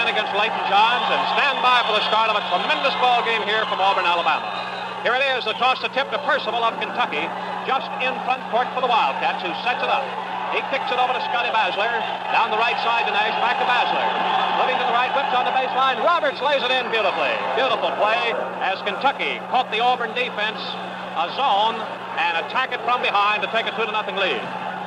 in against Leighton Johns, and stand by for the start of a tremendous ball game here from Auburn, Alabama. Here it is, the toss to tip to Percival of Kentucky, just in front court for the Wildcats, who sets it up. He kicks it over to Scotty Basler, down the right side to Nash, back to Basler. Moving to the right, whips on the baseline. Roberts lays it in beautifully. Beautiful play as Kentucky caught the Auburn defense a zone and attack it from behind to take a 2-0 lead.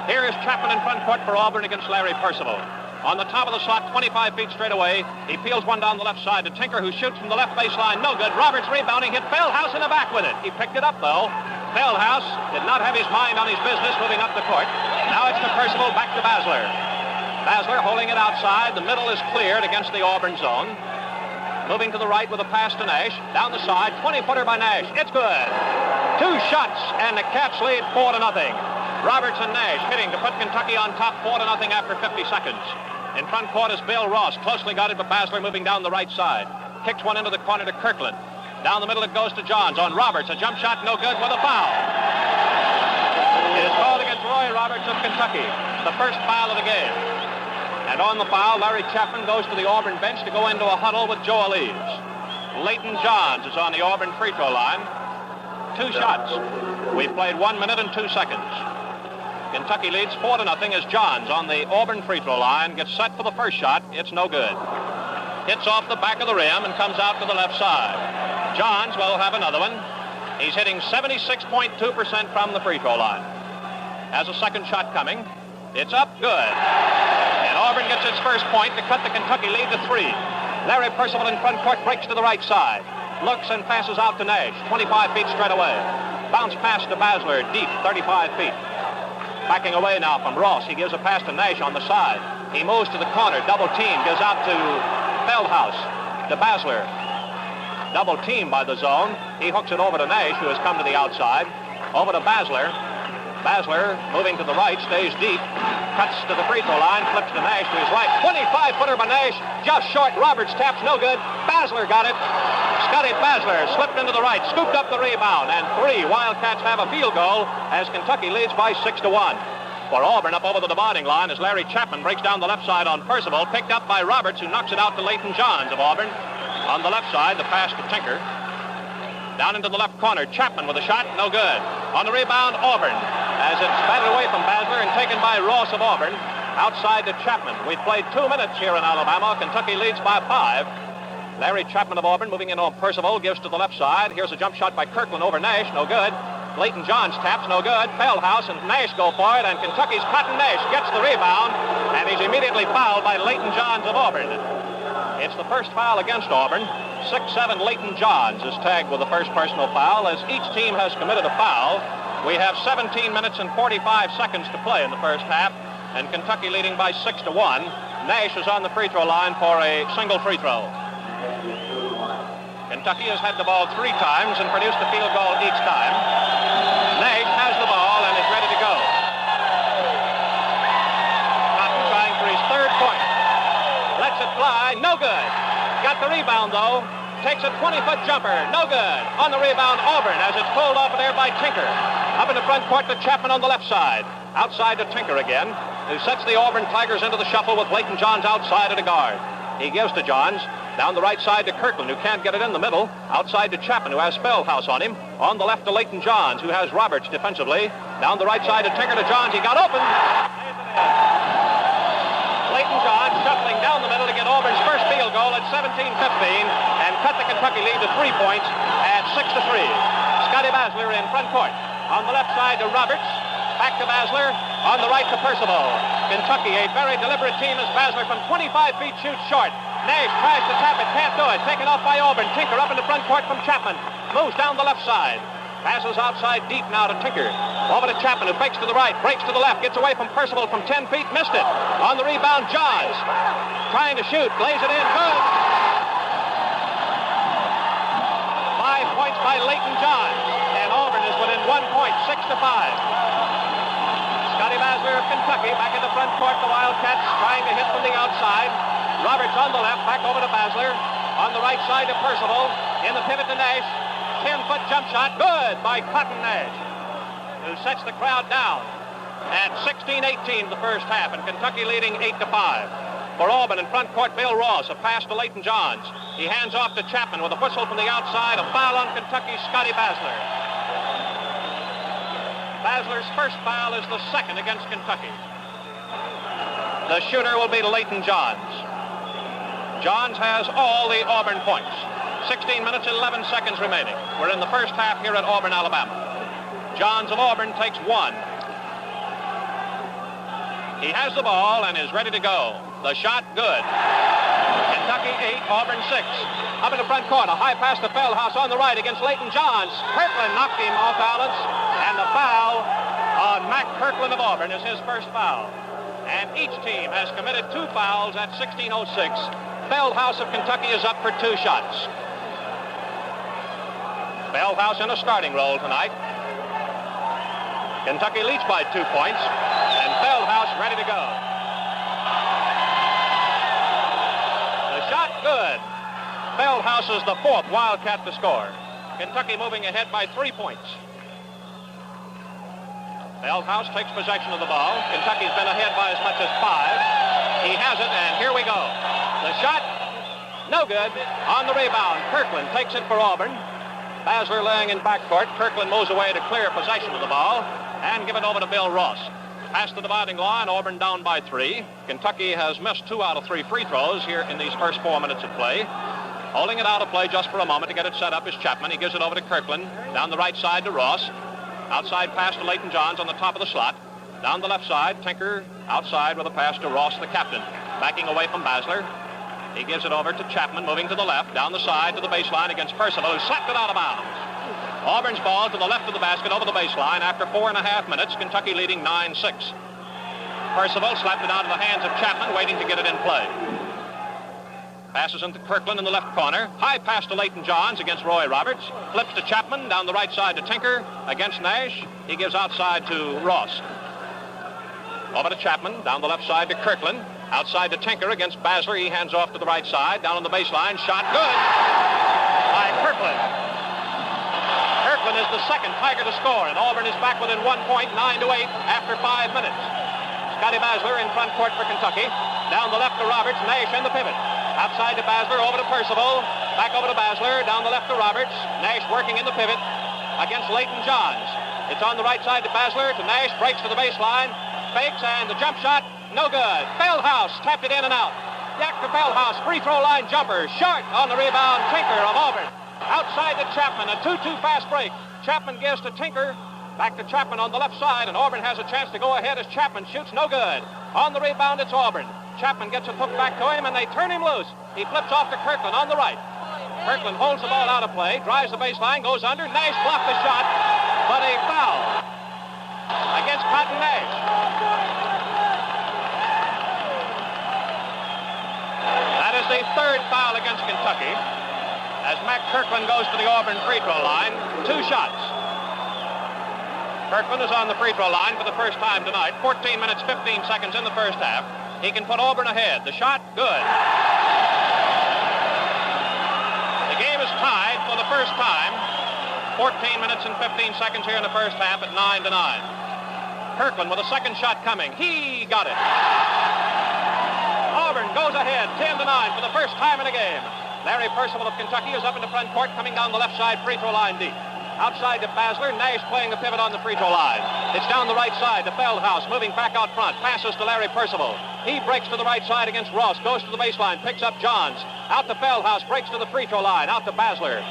Here is Chapman in front court for Auburn against Larry Percival. On the top of the slot, 25 feet straight away. He peels one down the left side to Tinker, who shoots from the left baseline. No good. Roberts rebounding, hit Feldhaus in the back with it. He picked it up, though. Feldhaus did not have his mind on his business moving up the court. Now it's to Percival, back to Basler. Basler holding it outside. The middle is cleared against the Auburn zone. Moving to the right with a pass to Nash. Down the side, 20-footer by Nash. It's good. 2 shots, and the Cats lead 4-0. Roberts and Nash hitting to put Kentucky on top 4-0 after 50 seconds. In front court is Bill Ross. Closely guarded by Basler, moving down the right side. Kicks one into the corner to Kirkland. Down the middle it goes to Johns. On Roberts, a jump shot, no good with a foul. It is called against Roy Roberts of Kentucky. The first foul of the game. And on the foul, Larry Chapman goes to the Auburn bench to go into a huddle with Joe Leeds. Leighton Johns is on the Auburn free throw line. 2 shots. We've played 1 minute and 2 seconds. Kentucky leads 4-0 as Johns on the Auburn free throw line gets set for the first shot. It's no good. Hits off the back of the rim and comes out to the left side. Johns will have another one. He's hitting 76.2% from the free throw line. Has a second shot coming. It's up, good. And Auburn gets its first point to cut the Kentucky lead to 3. Larry Percival in front court breaks to the right side. Looks and passes out to Nash, 25 feet straight away. Bounce pass to Basler, deep, 35 feet. Backing away now from Ross. He gives a pass to Nash on the side. He moves to the corner. Double team. Gives out to Feldhaus. To Basler. Double team by the zone. He hooks it over to Nash, who has come to the outside. Over to Basler. Basler moving to the right. Stays deep. Cuts to the free throw line. Flips to Nash to his right. 25-footer by Nash. Just short. Roberts taps. No good. Basler got it. Scotty Basler slipped into the right, scooped up the rebound, and 3 Wildcats have a field goal as Kentucky leads by 6-1. For Auburn, up over the dividing line as Larry Chapman breaks down the left side on Percival, picked up by Roberts, who knocks it out to Leighton Johns of Auburn. On the left side, the pass to Tinker. Down into the left corner, Chapman with a shot, no good. On the rebound, Auburn, as it's batted away from Basler and taken by Ross of Auburn. Outside to Chapman. We've played 2 minutes here in Alabama. Kentucky leads by 5. Larry Chapman of Auburn moving in on Percival, gives to the left side. Here's a jump shot by Kirkland over Nash, no good. Leighton Johns taps, no good. Feldhaus and Nash go for it, and Kentucky's Cotton Nash gets the rebound, and he's immediately fouled by Leighton Johns of Auburn. It's the first foul against Auburn. 6'7" Leighton Johns is tagged with the first personal foul as each team has committed a foul. We have 17 minutes and 45 seconds to play in the first half, and Kentucky leading by 6-1. Nash is on the free throw line for a single free throw. Kentucky has had the ball 3 times and produced a field goal each time. Nash has the ball and is ready to go. Cotton trying for his 3rd point. Lets it fly, no good. Got the rebound, though. Takes a 20-foot jumper, no good. On the rebound, Auburn, as it's pulled off there by Tinker. Up in the front court to Chapman on the left side. Outside to Tinker again, who sets the Auburn Tigers into the shuffle with Leighton Johns outside at a guard. He gives to Johns. Down the right side to Kirkland, who can't get it in the middle. Outside to Chapman, who has Feldhaus on him. On the left to Leighton Johns, who has Roberts defensively. Down the right side to Tinker to Johns. He got open. Leighton Johns shuffling down the middle to get Auburn's first field goal at 17-15 and cut the Kentucky lead to 3 points at 6-3. Scotty Basler in front court. On the left side to Roberts. Back to Basler. On the right to Percival. Kentucky, a very deliberate team as Basler from 25 feet shoots short. Nash tries to tap it, can't do it. Taken off by Auburn. Tinker up in the front court from Chapman. Moves down the left side. Passes outside deep now to Tinker. Over to Chapman, who fakes to the right, breaks to the left, gets away from Percival from 10 feet, missed it. On the rebound, Johns. Trying to shoot, lays it in, good. 5 points by Leighton Johns. And Auburn is within 1 point, 6-5. Scotty Basler of Kentucky back in the front court. The Wildcats trying to hit from the outside. Roberts on the left, back over to Basler. On the right side to Percival. In the pivot to Nash. 10-foot jump shot, good by Cotton Nash, who sets the crowd down at 16-18 the first half, and Kentucky leading 8-5. For Auburn in front court, Bill Ross, a pass to Leighton Johns. He hands off to Chapman with a whistle from the outside. A foul on Kentucky's Scotty Basler. Basler's first foul is the second against Kentucky. The shooter will be Leighton Johns. Johns has all the Auburn points. 16 minutes, 11 seconds remaining. We're in the first half here at Auburn, Alabama. Johns of Auburn takes one. He has the ball and is ready to go. The shot, good. Kentucky 8, Auburn 6. Up in the front court, a high pass to Feldhaus on the right against Leighton Johns. Kirkland knocked him off balance, and the foul on Mac Kirkland of Auburn is his first foul. And each team has committed 2 fouls at 16:06. Feldhaus of Kentucky is up for 2 shots. Feldhaus in a starting role tonight. Kentucky leads by 2 points, and Feldhaus ready to go. The shot, good. Feldhaus is the 4th Wildcat to score. Kentucky moving ahead by 3 points. Feldhaus takes possession of the ball. Kentucky's been ahead by as much as 5. He has it, and here we go. The shot, no good. On the rebound, Kirkland takes it for Auburn. Basler laying in backcourt. Kirkland moves away to clear possession of the ball and give it over to Bill Ross. Past the dividing line, Auburn down by 3. Kentucky has missed 2 out of 3 free throws here in these first 4 minutes of play. Holding it out of play just for a moment to get it set up is Chapman. He gives it over to Kirkland. Down the right side to Ross. Outside pass to Leighton Johns on the top of the slot. Down the left side, Tinker outside with a pass to Ross, the captain. Backing away from Basler. He gives it over to Chapman, moving to the left, down the side to the baseline against Percival, who slapped it out of bounds. Auburn's ball to the left of the basket over the baseline after 4.5 minutes, Kentucky leading 9-6. Percival slapped it out of the hands of Chapman, waiting to get it in play. Passes into Kirkland in the left corner. High pass to Leighton Johns against Roy Roberts. Flips to Chapman, down the right side to Tinker against Nash. He gives outside to Ross. Over to Chapman, down the left side to Kirkland. Outside to Tinker against Basler. He hands off to the right side. Down on the baseline. Shot good by Kirkland. Kirkland is the second Tiger to score, and Auburn is back within 1 point, 9-8 after 5 minutes. Scotty Basler in front court for Kentucky. Down the left to Roberts. Nash in the pivot. Outside to Basler. Over to Percival. Back over to Basler. Down the left to Roberts. Nash working in the pivot against Leighton Johns. It's on the right side to Basler. To Nash. Breaks to the baseline. Fakes, and the jump shot. No good. Feldhaus tapped it in and out. Jack to Feldhaus. Free throw line jumper. Short on the rebound. Tinker of Auburn. Outside to Chapman. A 2-2 fast break. Chapman gives to Tinker. Back to Chapman on the left side, and Auburn has a chance to go ahead as Chapman shoots. No good. On the rebound, it's Auburn. Chapman gets a hook back to him, and they turn him loose. He flips off to Kirkland on the right. Kirkland holds the ball out of play, drives the baseline, goes under. Nash blocked the shot, but a foul against Cotton Nash. That is the 3rd foul against Kentucky as Mac Kirkland goes to the Auburn free throw line. 2 shots. Kirkland is on the free throw line for the first time tonight. 14 minutes, 15 seconds in the first half. He can put Auburn ahead. The shot, good. The game is tied for the first time. 14 minutes and 15 seconds here in the first half at 9-9. Kirkland with a second shot coming. He got it. Auburn goes ahead, 10-9 for the first time in the game. Larry Percival of Kentucky is up in the front court, coming down the left side free throw line deep. Outside to Basler. Nash playing the pivot on the free throw line. It's down the right side to Feldhaus, moving back out front. Passes to Larry Percival. He breaks to the right side against Ross. Goes to the baseline. Picks up Johns. Out to Feldhaus. Breaks to the free throw line. Out to Basler.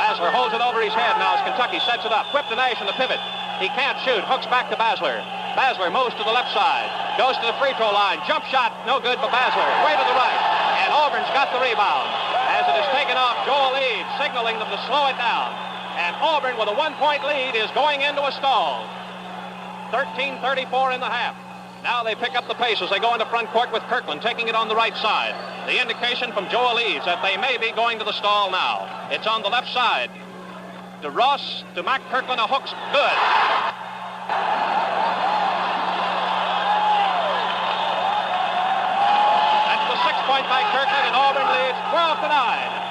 Basler holds it over his head now as Kentucky sets it up. Whip to Nash in the pivot. He can't shoot. Hooks back to Basler. Basler moves to the left side. Goes to the free throw line. Jump shot. No good for Basler. Way to the right. And Auburn's got the rebound. As it is taken off, Joel Eads signaling them to slow it down. And Auburn, with a 1-point lead, is going into a stall. 13:34 in the half. Now they pick up the pace as they go into front court with Kirkland taking it on the right side. The indication from Joel Eads that they may be going to the stall now. It's on the left side. To Ross, to Mac Kirkland, a hook's good. That's the 6-point by Kirkland, and Auburn leads 12-9.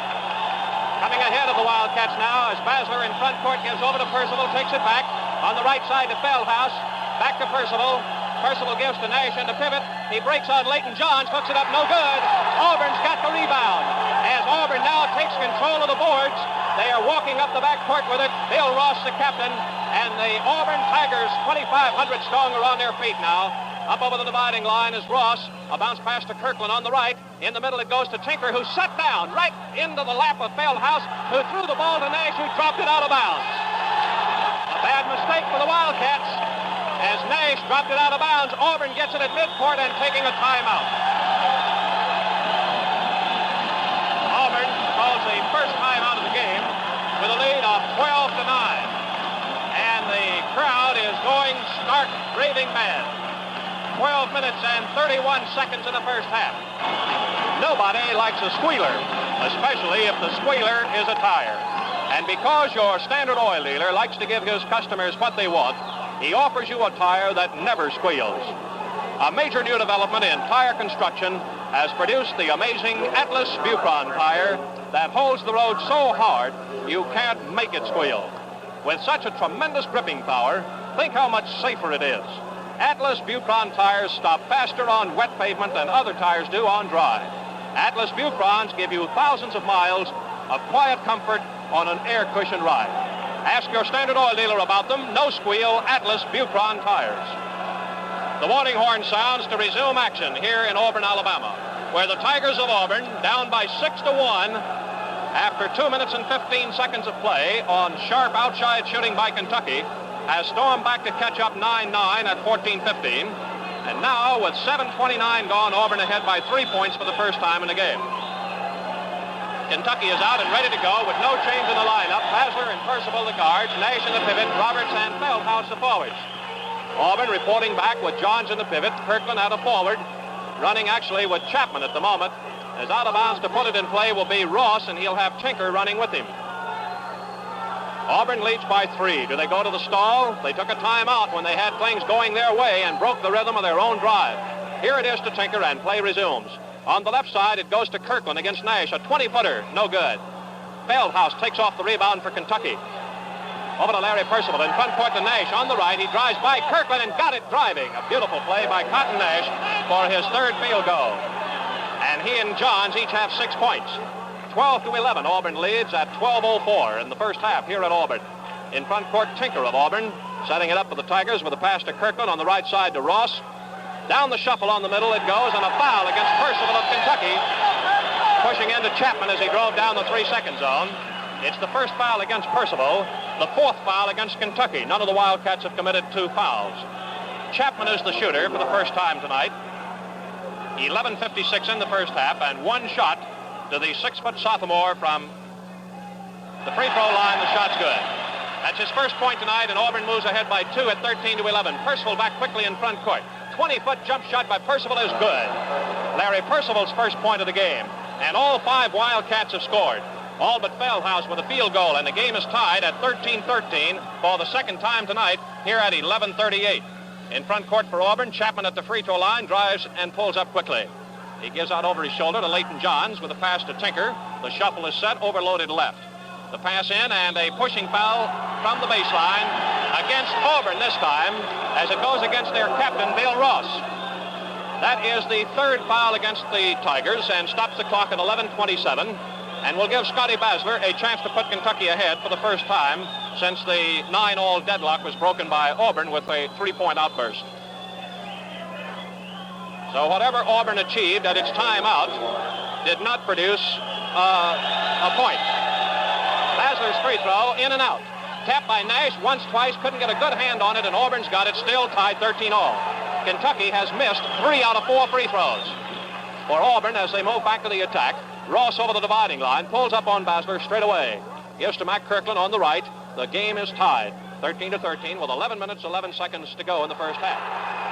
Coming ahead of the Wildcats now as Basler in front court gives over to Percival, takes it back. On the right side to Feldhaus. Back to Percival. Percival gives to Nash in the pivot. He breaks on Leighton Johns, hooks it up, no good. Auburn's got the rebound. As Auburn now takes control of the boards, they are walking up the backcourt with it. Bill Ross, the captain, and the Auburn Tigers, 2,500 strong, are on their feet now. Up over the dividing line is Ross. A bounce pass to Kirkland on the right. In the middle it goes to Tinker, who sat down right into the lap of Feldhaus, who threw the ball to Nash, who dropped it out of bounds. A bad mistake for the Wildcats. As Nash dropped it out of bounds, Auburn gets it at midcourt and taking a timeout. Auburn calls the first timeout of the game with a lead of 12-9. And the crowd is going stark raving mad. 12 minutes and 31 seconds in the first half. Nobody likes a squealer, especially if the squealer is a tire. And because your Standard Oil dealer likes to give his customers what they want, he offers you a tire that never squeals. A major new development in tire construction has produced the amazing Atlas Bucron tire that holds the road so hard you can't make it squeal. With such a tremendous gripping power, think how much safer it is. Atlas Bucron tires stop faster on wet pavement than other tires do on dry. Atlas Bucrons give you thousands of miles of quiet comfort on an air cushion ride. Ask your Standard Oil dealer about them. No squeal Atlas Bucron tires. The warning horn sounds to resume action here in Auburn, Alabama, where the Tigers of Auburn, down by 6-1 after 2 minutes and 15 seconds of play on sharp outside shooting by Kentucky, has stormed back to catch up 9-9 at 14-15. And now, with 7:29 gone, Auburn ahead by 3 points for the first time in the game. Kentucky is out and ready to go with no change in the lineup. Basler and Percival the guards, Nash in the pivot, Roberts and Feldhaus the forwards. Auburn reporting back with Johns in the pivot, Kirkland at a forward, running actually with Chapman at the moment. As out of bounds to put it in play will be Ross, and he'll have Tinker running with him. Auburn leads by 3. Do they go to the stall? They took a timeout when they had things going their way and broke the rhythm of their own drive. Here it is to Tinker, and play resumes. On the left side, it goes to Kirkland against Nash. A 20-footer, no good. Feldhaus takes off the rebound for Kentucky. Over to Larry Percival, in front court to Nash. On the right, he drives by Kirkland and got it driving. A beautiful play by Cotton Nash for his third field goal. And he and Johns each have 6 points. 12-11, Auburn leads at 12:04 in the first half here at Auburn. In front court, Tinker of Auburn, setting it up for the Tigers with a pass to Kirkland on the right side to Ross. Down the shuffle on the middle it goes, and a foul against Percival of Kentucky, pushing into Chapman as he drove down the 3-second zone. It's the first foul against Percival, the 4th foul against Kentucky. None of the Wildcats have committed 2 fouls. Chapman is the shooter for the first time tonight. 11:56 in the first half, and 1 shot to the 6-foot sophomore from the free throw line. The shot's good. That's his first point tonight, and Auburn moves ahead by 2 at 13-11. Percival back quickly in front court. 20-foot jump shot by Percival is good. Larry Percival's first point of the game, and all 5 Wildcats have scored. All but Feldhaus with a field goal, and the game is tied at 13-13 for the second time tonight here at 11:38. In front court for Auburn, Chapman at the free throw line drives and pulls up quickly. He gives out over his shoulder to Leighton Johns with a pass to Tinker. The shuffle is set, overloaded left. The pass in, and a pushing foul from the baseline against Auburn this time, as it goes against their captain, Bill Ross. That is the 3rd foul against the Tigers and stops the clock at 11:27, and will give Scotty Basler a chance to put Kentucky ahead for the first time since the 9-all deadlock was broken by Auburn with a 3-point outburst. So whatever Auburn achieved at its timeout did not produce a point. Basler's free throw, in and out. Tapped by Nash once, twice, couldn't get a good hand on it, and Auburn's got it, still tied 13-all. Kentucky has missed 3 out of 4 free throws. For Auburn, as they move back to the attack, Ross over the dividing line, pulls up on Basler straight away. Gives to Mac Kirkland on the right. The game is tied, 13-13, with 11 minutes, 11 seconds to go in the first half.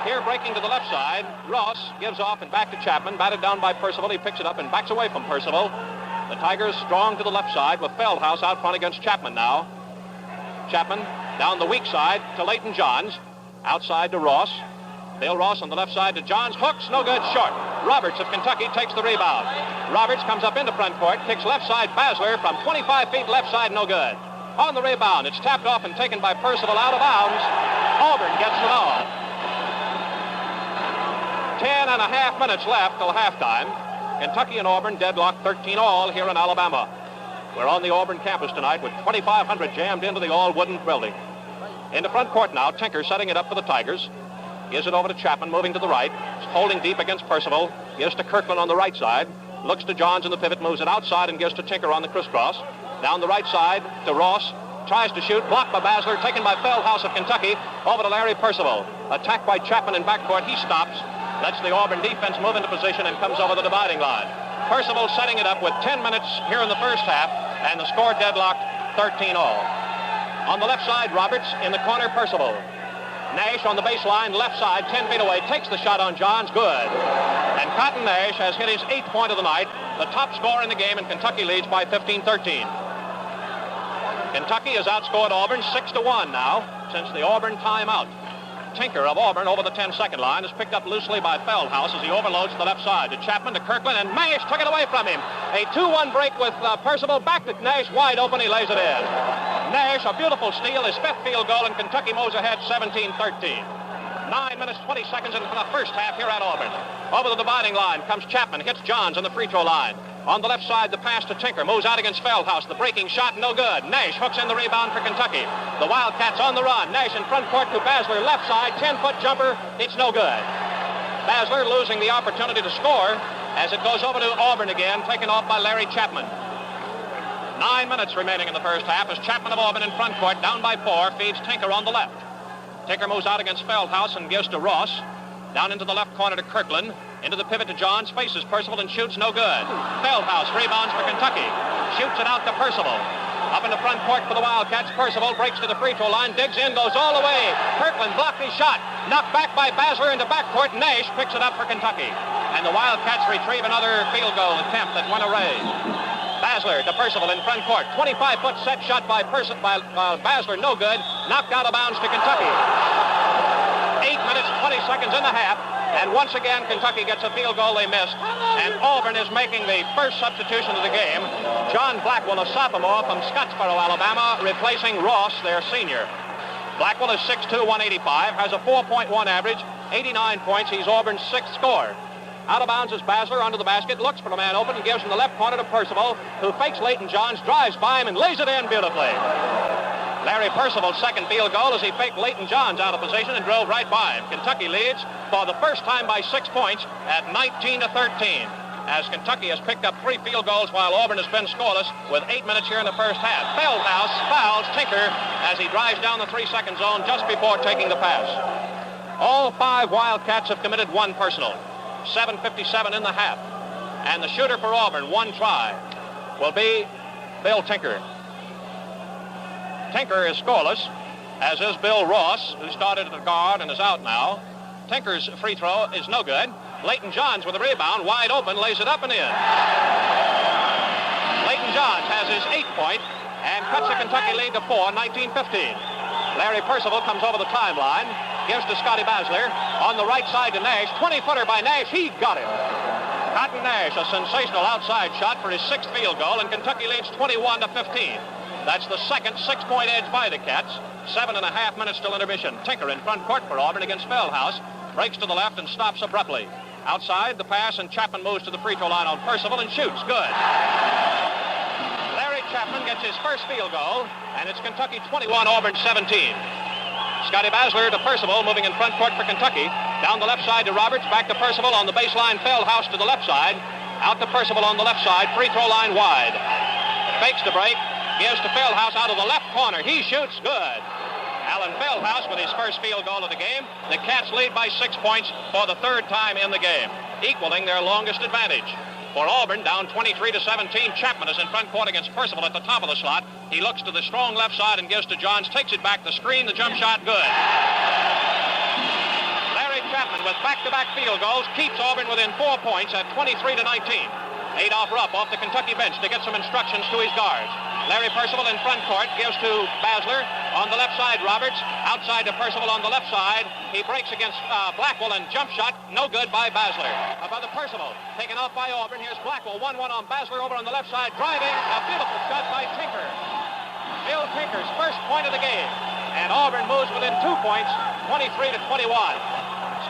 Here, breaking to the left side, Ross gives off and back to Chapman, batted down by Percival. He picks it up and backs away from Percival. The Tigers strong to the left side with Feldhaus out front against Chapman now. Chapman down the weak side to Leighton Johns. Outside to Ross. Bill Ross on the left side to Johns. Hooks, no good, short. Roberts of Kentucky takes the rebound. Roberts comes up into front court, kicks left side Basler from 25 feet left side, no good. On the rebound, it's tapped off and taken by Percival out of bounds. Auburn gets the ball. 10.5 minutes left till halftime. Kentucky and Auburn deadlocked 13-all here in Alabama. We're on the Auburn campus tonight with 2,500 jammed into the all-wooden building. In the front court now, Tinker setting it up for the Tigers. Gives it over to Chapman, moving to the right. Holding deep against Percival. Gives to Kirkland on the right side. Looks to Johns in the pivot, moves it outside and gives to Tinker on the crisscross. Down the right side to Ross. Tries to shoot, blocked by Basler, taken by Feldhaus of Kentucky. Over to Larry Percival. Attacked by Chapman in backcourt. He stops. Lets the Auburn defense move into position and comes over the dividing line. Percival setting it up with 10 minutes here in the first half, and the score deadlocked 13-all. On the left side, Roberts. In the corner, Percival. Nash on the baseline, left side, 10 feet away, takes the shot on Johns, good. And Cotton Nash has hit his 8th point of the night, the top scorer in the game, and Kentucky leads by 15-13. Kentucky has outscored Auburn 6-1 now since the Auburn timeout. Tinker of Auburn over the 10-second line is picked up loosely by Feldhaus as he overloads the left side to Chapman, to Kirkland, and Nash took it away from him. A 2-1 break with Percival, back to Nash, wide open, he lays it in. Nash, a beautiful steal, his 5th field goal, and Kentucky moves ahead 17-13. 9 minutes, 20 seconds into the first half here at Auburn. Over the dividing line comes Chapman, hits Johns on the free throw line. On the left side, the pass to Tinker, moves out against Feldhaus. The breaking shot, no good. Nash hooks in the rebound for Kentucky. The Wildcats on the run. Nash in front court to Basler, left side, 10-foot jumper. It's no good. Basler losing the opportunity to score as it goes over to Auburn again, taken off by Larry Chapman. 9 minutes remaining in the first half as Chapman of Auburn in front court, down by 4, feeds Tinker on the left. Tinker moves out against Feldhaus and gives to Ross. Down into the left corner to Kirkland. Into the pivot to Johns, faces Percival and shoots, no good. Feldhaus rebounds for Kentucky. Shoots it out to Percival. Up in the front court for the Wildcats. Percival breaks to the free throw line, digs in, goes all the way. Kirkland blocked his shot. Knocked back by Basler into backcourt. Nash picks it up for Kentucky. And the Wildcats retrieve another field goal attempt that went away. Basler to Percival in front court. 25-foot set shot by Basler, no good. Knocked out of bounds to Kentucky. 8 minutes, 20 seconds in the half. And once again, Kentucky gets a field goal they missed. And Auburn is making the first substitution of the game. John Blackwell, a sophomore from Scottsboro, Alabama, replacing Ross, their senior. Blackwell is 6'2", 185, has a 4.1 average, 89 points. He's Auburn's 6th scorer. Out of bounds is Basler under the basket, looks for the man open, and gives him the left corner to Percival, who fakes Leighton Johns, drives by him, and lays it in beautifully. Larry Percival's second field goal as he faked Leighton Johns out of position and drove right by him. Kentucky leads for the first time by 6 points at 19-13, as Kentucky has picked up 3 field goals while Auburn has been scoreless with 8 minutes here in the first half. Feldhaus fouls Tinker as he drives down the 3-second zone just before taking the pass. All 5 Wildcats have committed 1 personal. 7:57 in the half. And the shooter for Auburn, 1 try, will be Bill Tinker. Tinker is scoreless, as is Bill Ross, who started at the guard and is out now. Tinker's free throw is no good. Leighton Johns with a rebound, wide open, lays it up and in. Leighton Johns has his 8th point and cuts the Kentucky lead to 4, 19-15. Larry Percival comes over the timeline, gives to Scotty Basler. On the right side to Nash, 20-footer by Nash, he got him. Cotton Nash, a sensational outside shot for his 6th field goal, and Kentucky leads 21-15. That's the second 6-point edge by the Cats. 7.5 minutes till intermission. Tinker in front court for Auburn against Feldhaus. Breaks to the left and stops abruptly. Outside, the pass, and Chapman moves to the free throw line on Percival and shoots. Good. Larry Chapman gets his first field goal, and it's Kentucky 21, Auburn 17. Scotty Basler to Percival, moving in front court for Kentucky. Down the left side to Roberts, back to Percival on the baseline. Feldhaus to the left side. Out to Percival on the left side. Free throw line wide. Fakes the break. Gives to Feldhaus out of the left corner. He shoots. Good. Alan Feldhaus with his first field goal of the game. The Cats lead by 6 points for the 3rd time in the game, equaling their longest advantage. For Auburn, down 23-17, Chapman is in front court against Percival at the top of the slot. He looks to the strong left side and gives to Johns, takes it back, the screen, the jump shot, good. Larry Chapman with back-to-back field goals keeps Auburn within 4 points at 23-19. Adolph Rupp off the Kentucky bench to get some instructions to his guards. Larry Percival in front court gives to Basler. On the left side, Roberts. Outside to Percival on the left side. He breaks against Blackwell and jump shot. No good by Basler. By the Percival. Taken off by Auburn. Here's Blackwell. 1-1 on Basler over on the left side. Driving. A beautiful shot by Tinker. Bill Tinker's first point of the game. And Auburn moves within 2 points, 23-21.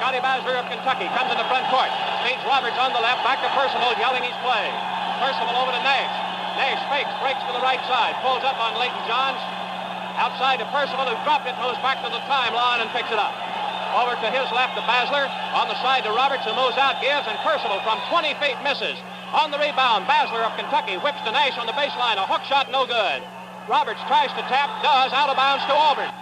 Scotty Basler of Kentucky comes into front court. Feeds Roberts on the left, back to Percival, yelling he's playing. Percival over to Nash. Nash fakes, breaks to the right side, pulls up on Leighton Johns. Outside to Percival, who dropped it, moves back to the timeline and picks it up. Over to his left to Basler. On the side to Roberts, who moves out, gives, and Percival from 20 feet misses. On the rebound, Basler of Kentucky whips to Nash on the baseline. A hook shot, no good. Roberts tries to tap, does, out of bounds to Auburn.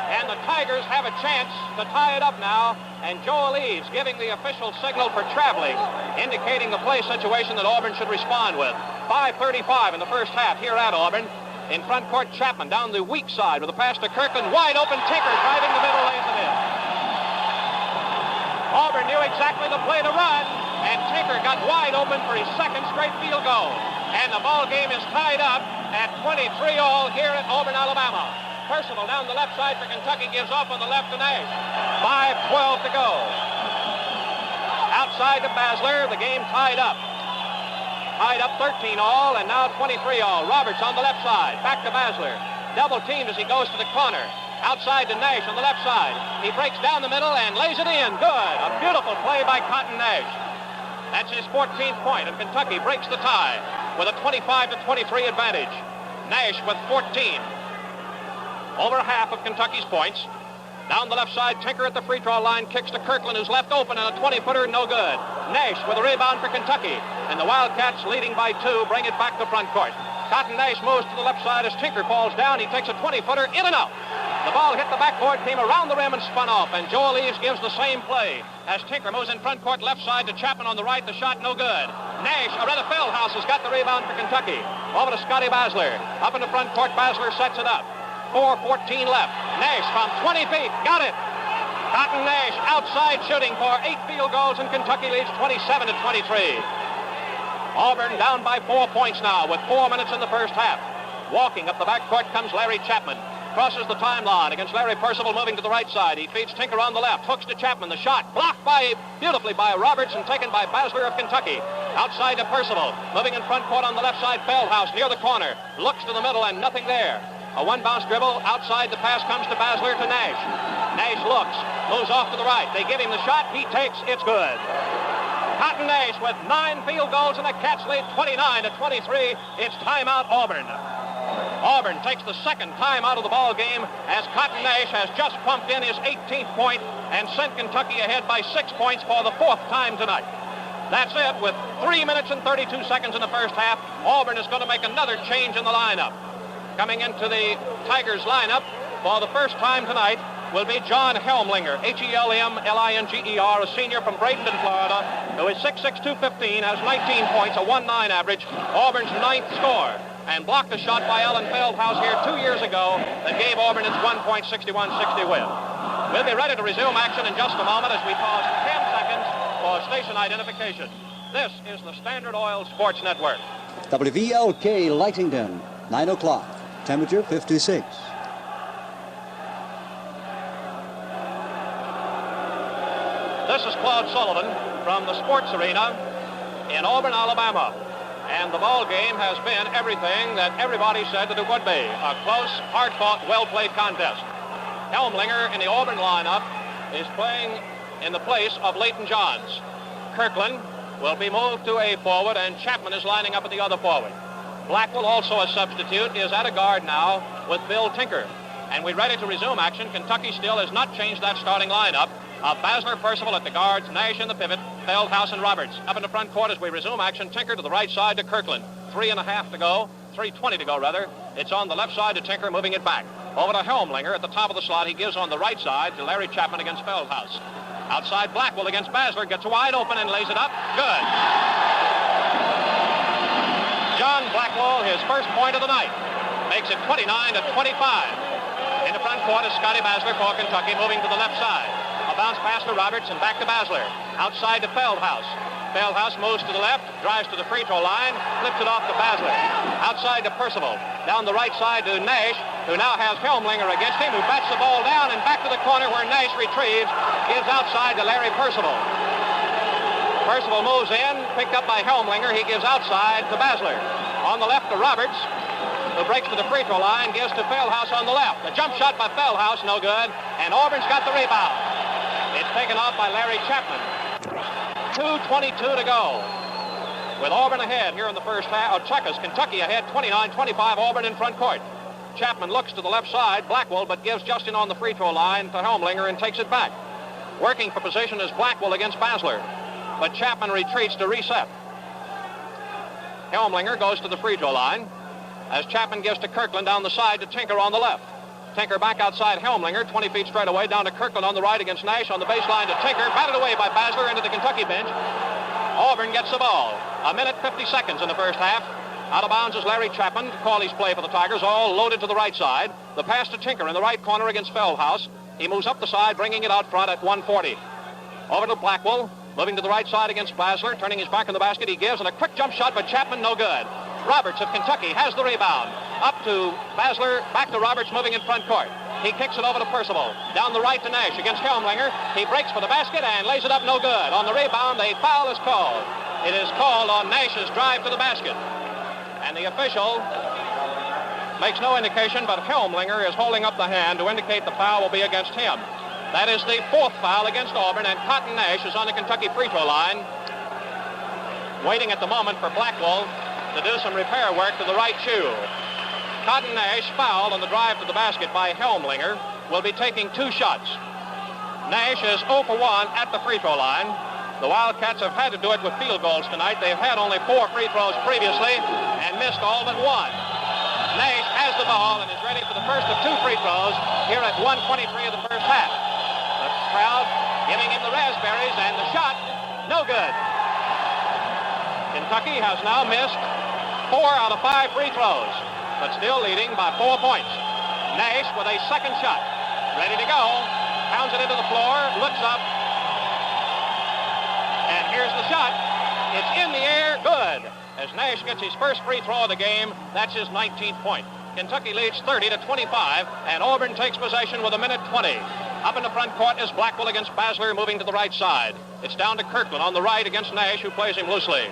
And the Tigers have a chance to tie it up now. And Joel Eves giving the official signal for traveling, indicating the play situation that Auburn should respond with. 5:35 in the first half here at Auburn. In front court, Chapman down the weak side with a pass to Kirkland. Wide open, Tinker driving the middle, lays it in. Auburn knew exactly the play to run, and Tinker got wide open for his second straight field goal. And the ball game is tied up at 23-all here at Auburn, Alabama. Percival down the left side for Kentucky, gives off on the left to Nash. 5:12 to go. Outside to Basler, the game tied up. Tied up 13-all, and now 23-all. Roberts on the left side. Back to Basler. Double teamed as he goes to the corner. Outside to Nash on the left side. He breaks down the middle and lays it in. Good. A beautiful play by Cotton Nash. That's his 14th point, and Kentucky breaks the tie with a 25-23 advantage. Nash with 14. Over half of Kentucky's points. Down the left side, Tinker at the free throw line, kicks to Kirkland, who's left open, and a 20-footer, no good. Nash with a rebound for Kentucky, and the Wildcats, leading by 2, bring it back to front court. Cotton Nash moves to the left side as Tinker falls down. He takes a 20-footer, in and out. The ball hit the backboard, came around the rim and spun off, and Joel Eves gives the same play as Tinker moves in front court, left side to Chapman on the right. The shot, no good. Nash, or rather Feldhaus, has got the rebound for Kentucky. Over to Scotty Basler. Up in the front court, Basler sets it up. 4:14 left. Nash from 20 feet. Got it. Cotton Nash outside shooting for 8 field goals, and Kentucky leads 27-23. Auburn down by 4 points now with 4 minutes in the first half. Walking up the backcourt comes Larry Chapman. Crosses the timeline against Larry Percival, moving to the right side. He feeds Tinker on the left. Hooks to Chapman. The shot blocked beautifully by Roberts and taken by Basler of Kentucky. Outside to Percival. Moving in front court on the left side, Feldhaus near the corner. Looks to the middle and nothing there. A one-bounce dribble. Outside the pass comes to Basler to Nash. Nash looks. Moves off to the right. They give him the shot. He takes. It's good. Cotton Nash with 9 field goals, and the Cats lead 29-23. It's timeout Auburn. Auburn takes the second time out of the ball game as Cotton Nash has just pumped in his 18th point and sent Kentucky ahead by 6 points for the 4th time tonight. That's it. With 3 minutes and 32 seconds in the first half, Auburn is going to make another change in the lineup. Coming into the Tigers lineup for the first time tonight will be John Helmlinger, Helmlinger, a senior from Bradenton, Florida, who is 6'6", 215, has 19 points, a 1.9 average, Auburn's 9th score, and blocked a shot by Alan Feldhaus here 2 years ago that gave Auburn its 1.6160 win. We'll be ready to resume action in just a moment as we pause 10 seconds for station identification. This is the Standard Oil Sports Network. WVLK Lexington, 9 o'clock, temperature 56. This is Claude Sullivan from the sports arena in Auburn, Alabama. And the ball game has been everything that everybody said that it would be. A close, hard-fought, well-played contest. Helmlinger in the Auburn lineup is playing in the place of Leighton Johns. Kirkland will be moved to a forward, and Chapman is lining up at the other forward. Blackwell, also a substitute, is at a guard now with Bill Tinker. And we're ready to resume action. Kentucky still has not changed that starting lineup. Basler, Percival at the guards, Nash in the pivot, Feldhaus and Roberts. Up in the front court as we resume action, Tinker to the right side to Kirkland. 3.5 to go, 3:20 to go rather. It's on the left side to Tinker, moving it back. Over to Helmlinger at the top of the slot. He gives on the right side to Larry Chapman against Feldhaus. Outside Blackwell against Basler, gets wide open and lays it up. Good. John Blackwell, his first point of the night, makes it 29-25. In the front court is Scotty Basler for Kentucky, moving to the left side. A bounce pass to Roberts and back to Basler. Outside to Feldhaus. Feldhaus moves to the left, drives to the free throw line, flips it off to Basler. Outside to Percival. Down the right side to Nash, who now has Helmlinger against him, who bats the ball down and back to the corner where Nash retrieves. Gives outside to Larry Percival. Percival moves in, picked up by Helmlinger. He gives outside to Basler. On the left to Roberts, who breaks to the free throw line, gives to Feldhaus on the left. A jump shot by Feldhaus, no good, and Auburn's got the rebound. It's taken off by Larry Chapman. 2:22 to go. With Auburn ahead here in the first half. Checkers, Kentucky ahead 29-25, Auburn in front court. Chapman looks to the left side, Blackwell, but gives just in on the free throw line to Helmlinger and takes it back. Working for position is Blackwell against Basler, but Chapman retreats to reset. Helmlinger goes to the free throw line as Chapman gives to Kirkland down the side to Tinker on the left. Tinker back outside Helmlinger, 20 feet straight away, down to Kirkland on the right against Nash on the baseline to Tinker, batted away by Basler into the Kentucky bench. Auburn gets the ball. 1:50 in the first half. Out of bounds is Larry Chapman to call his play for the Tigers, all loaded to the right side. The pass to Tinker in the right corner against Feldhaus. He moves up the side, bringing it out front at 1:40. Over to Blackwell, moving to the right side against Basler, turning his back on the basket. He gives, and a quick jump shot, but Chapman no good. Roberts of Kentucky has the rebound. Up to Basler, back to Roberts, moving in front court. He kicks it over to Percival. Down the right to Nash against Helmlinger. He breaks for the basket and lays it up no good. On the rebound, a foul is called. It is called on Nash's drive to the basket. And the official makes no indication, but Helmlinger is holding up the hand to indicate the foul will be against him. That is the fourth foul against Auburn, and Cotton Nash is on the Kentucky free throw line, waiting at the moment for Blackwell to do some repair work to the right shoe. Cotton Nash, fouled on the drive to the basket by Helmlinger, will be taking 2 shots. Nash is 0 for 1 at the free throw line. The Wildcats have had to do it with field goals tonight. They've had only 4 free throws previously and missed all but 1. Nash has the ball and is ready for the first of 2 free throws here at 1:23 of the first half. The crowd giving him the raspberries, and the shot, no good. Kentucky has now missed 4 out of 5 free throws, but still leading by 4 points. Nash with a second shot. Ready to go. Pounds it into the floor, looks up, and here's the shot. It's in the air, good. As Nash gets his first free throw of the game, that's his 19th point. Kentucky leads 30-25, and Auburn takes possession with 1:20. Up in the front court is Blackwell against Basler, moving to the right side. It's down to Kirkland on the right against Nash, who plays him loosely.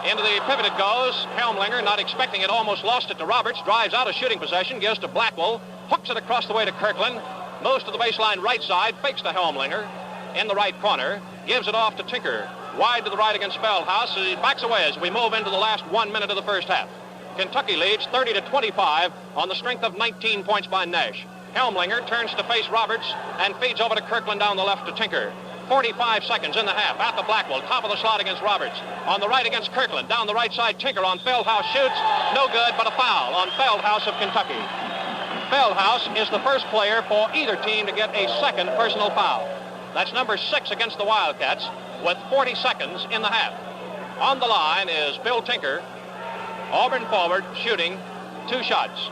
Into the pivot it goes. Helmlinger, not expecting it, almost lost it to Roberts, drives out of shooting possession, gives to Blackwell, hooks it across the way to Kirkland, moves to the baseline right side, fakes to Helmlinger in the right corner, gives it off to Tinker, wide to the right against Feldhaus. He backs away as we move into the last 1 minute of the first half. Kentucky leads 30-25 on the strength of 19 points by Nash. Helmlinger turns to face Roberts and feeds over to Kirkland down the left to Tinker. 45 seconds in the half. At the Blackwell, top of the slot against Roberts. On the right against Kirkland. Down the right side, Tinker on Feldhaus shoots. No good, but a foul on Feldhaus of Kentucky. Feldhaus is the first player for either team to get a second personal foul. That's number 6 against the Wildcats with 40 seconds in the half. On the line is Bill Tinker. Auburn forward, shooting 2 shots.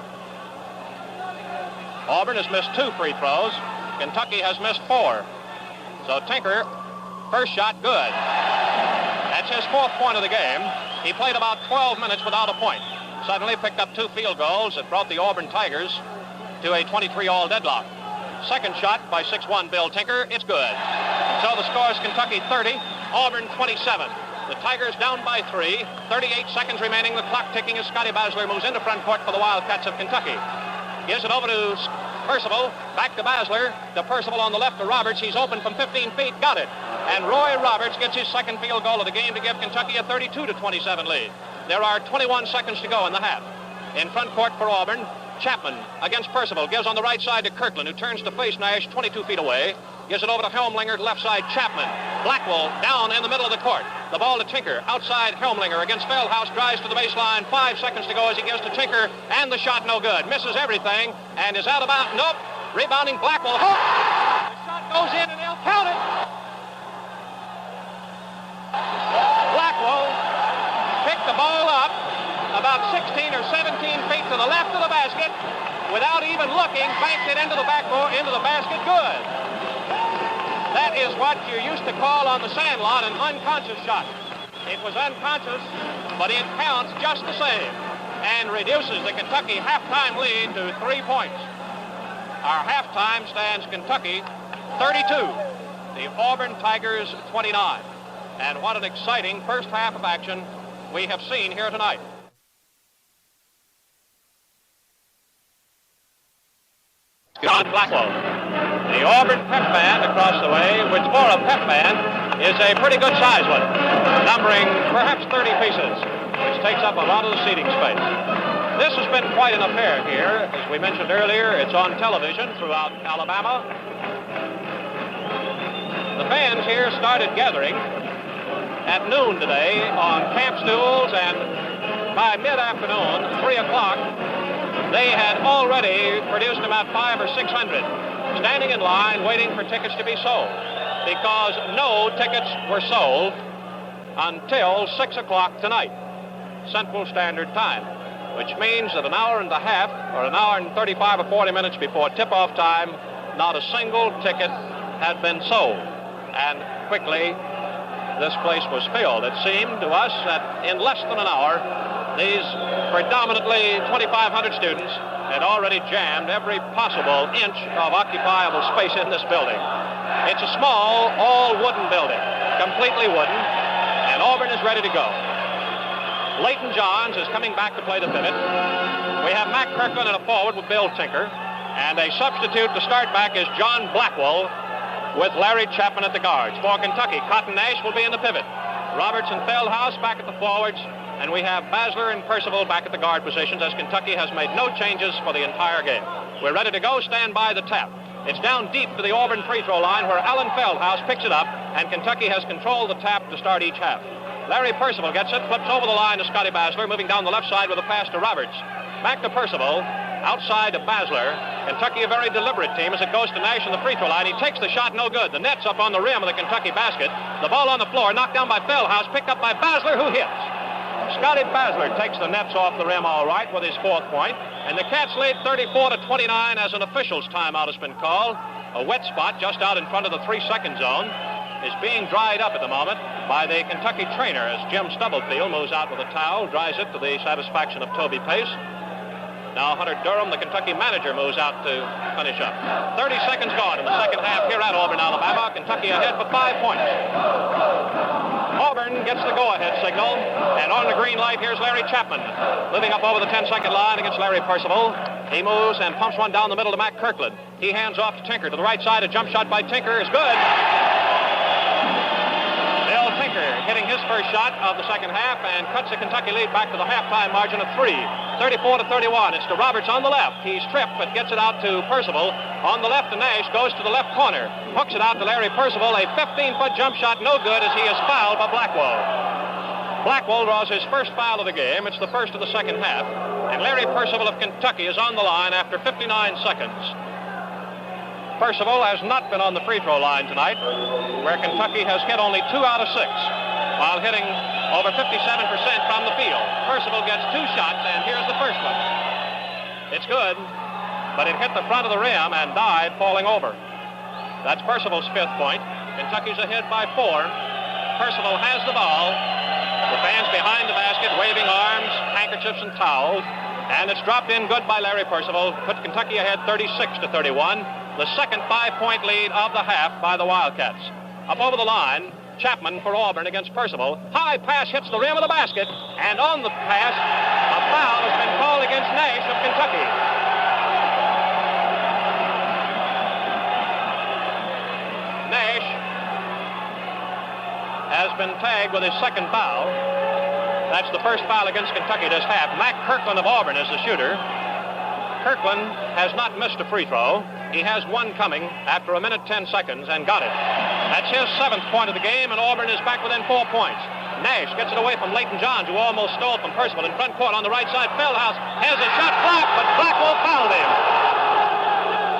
Auburn has missed 2 free throws. Kentucky has missed 4. So Tinker, first shot, good. That's his 4th point of the game. He played about 12 minutes without a point. Suddenly picked up 2 field goals that brought the Auburn Tigers to a 23-all deadlock. Second shot by 6'1" Bill Tinker, it's good. So the score is Kentucky 30, Auburn 27. The Tigers down by 3, 38 seconds remaining, the clock ticking as Scotty Basler moves into front court for the Wildcats of Kentucky. Gives it over to Percival, back to Basler, to Percival on the left to Roberts. He's open from 15 feet, got it. And Roy Roberts gets his second field goal of the game to give Kentucky a 32-27 lead. There are 21 seconds to go in the half. In front court for Auburn, Chapman against Percival, gives on the right side to Kirkland, who turns to face Nash 22 feet away. Gives it over to Helmlinger, left side Chapman. Blackwell down in the middle of the court. The ball to Tinker, outside Helmlinger against Feldhaus, drives to the baseline. 5 seconds to go as he gives to Tinker, and the shot no good. Misses everything, and is out of bounds. Nope. Rebounding Blackwell. Hook. The shot goes in, and they'll count it. Blackwell picked the ball up about 16 or 17 feet to the left of the basket. Without even looking, banked it into the backboard, into the basket. Good. That is what you used to call on the sandlot an unconscious shot. It was unconscious, but it counts just the same and reduces the Kentucky halftime lead to 3 points. Our halftime stands Kentucky 32, the Auburn Tigers 29. And what an exciting first half of action we have seen here tonight. John Blackwell. The Auburn pep band across the way, which for a pep band is a pretty good size one, numbering perhaps 30 pieces, which takes up a lot of the seating space. This has been quite an affair here. As we mentioned earlier, it's on television throughout Alabama. The fans here started gathering at noon today on camp stools, and by mid-afternoon, 3 o'clock, they had already produced about 500 or 600 standing in line waiting for tickets to be sold, because no tickets were sold until 6 o'clock tonight, Central Standard Time, which means that an hour and a half or an hour and 35 or 40 minutes before tip-off time, not a single ticket had been sold. And quickly, this place was filled. It seemed to us that in less than an hour, these predominantly 2,500 students had already jammed every possible inch of occupiable space in this building. It's a small, all-wooden building, completely wooden, and Auburn is ready to go. Leighton Johns is coming back to play the pivot. We have Mac Kirkland in a forward with Bill Tinker, and a substitute to start back is John Blackwell with Larry Chapman at the guards. For Kentucky, Cotton Nash will be in the pivot. Roberts and Feldhaus back at the forwards, and we have Basler and Percival back at the guard positions, as Kentucky has made no changes for the entire game. We're ready to go. Stand by the tap. It's down deep to the Auburn free throw line where Alan Feldhaus picks it up, and Kentucky has controlled the tap to start each half. Larry Percival gets it, flips over the line to Scotty Basler, moving down the left side with a pass to Roberts. Back to Percival, outside to Basler. Kentucky a very deliberate team as it goes to Nash in the free throw line. He takes the shot, no good. The net's up on the rim of the Kentucky basket. The ball on the floor, knocked down by Feldhaus, picked up by Basler, who hits. Scotty Basler takes the nets off the rim all right with his fourth point, and the Cats lead 34-29 as an official's timeout has been called. A wet spot just out in front of the 3-second zone is being dried up at the moment by the Kentucky trainer as Jim Stubblefield moves out with a towel, dries it to the satisfaction of Toby Pace. Now Hunter Durham, the Kentucky manager, moves out to finish up. 30 seconds gone in the second half here at Auburn, Alabama. Kentucky ahead for 5 points. Auburn gets the go-ahead signal, and on the green light, here's Larry Chapman, living up over the 10-second line against Larry Percival. He moves and pumps one down the middle to Mac Kirkland. He hands off to Tinker to the right side. A jump shot by Tinker is good. Bill Tinker hitting his first shot of the second half and cuts the Kentucky lead back to the halftime margin of 3, 34-31. It's to Roberts on the left. He's tripped, but gets it out to Percival. On the left to Nash, goes to the left corner. Hooks it out to Larry Percival. A 15-foot jump shot, no good, as he is fouled by Blackwell. Blackwell draws his first foul of the game. It's the first of the second half. And Larry Percival of Kentucky is on the line after 59 seconds. Percival has not been on the free throw line tonight, where Kentucky has hit only 2 out of 6, while hitting over 57% from the field. Percival gets 2 shots, and here's the first one. It's good, but it hit the front of the rim and died falling over. That's Percival's 5th point. Kentucky's ahead by 4. Percival has the ball. The fans behind the basket waving arms, handkerchiefs, and towels. And it's dropped in good by Larry Percival. Put Kentucky ahead 36-31. The second 5-point lead of the half by the Wildcats. Up over the line, Chapman for Auburn against Percival. High pass hits the rim of the basket. And on the pass, a foul has been called against Nash of Kentucky. Nash has been tagged with his second foul. That's the first foul against Kentucky this half. Mac Kirkland of Auburn is the shooter. Kirkland has not missed a free throw. He has one coming after 1 minute 10 seconds and got it. That's his 7th point of the game, and Auburn is back within 4 points. Nash gets it away from Leighton Johns, who almost stole from Percival in front court on the right side. Feldhaus has a shot blocked, but Blackwell fouled him.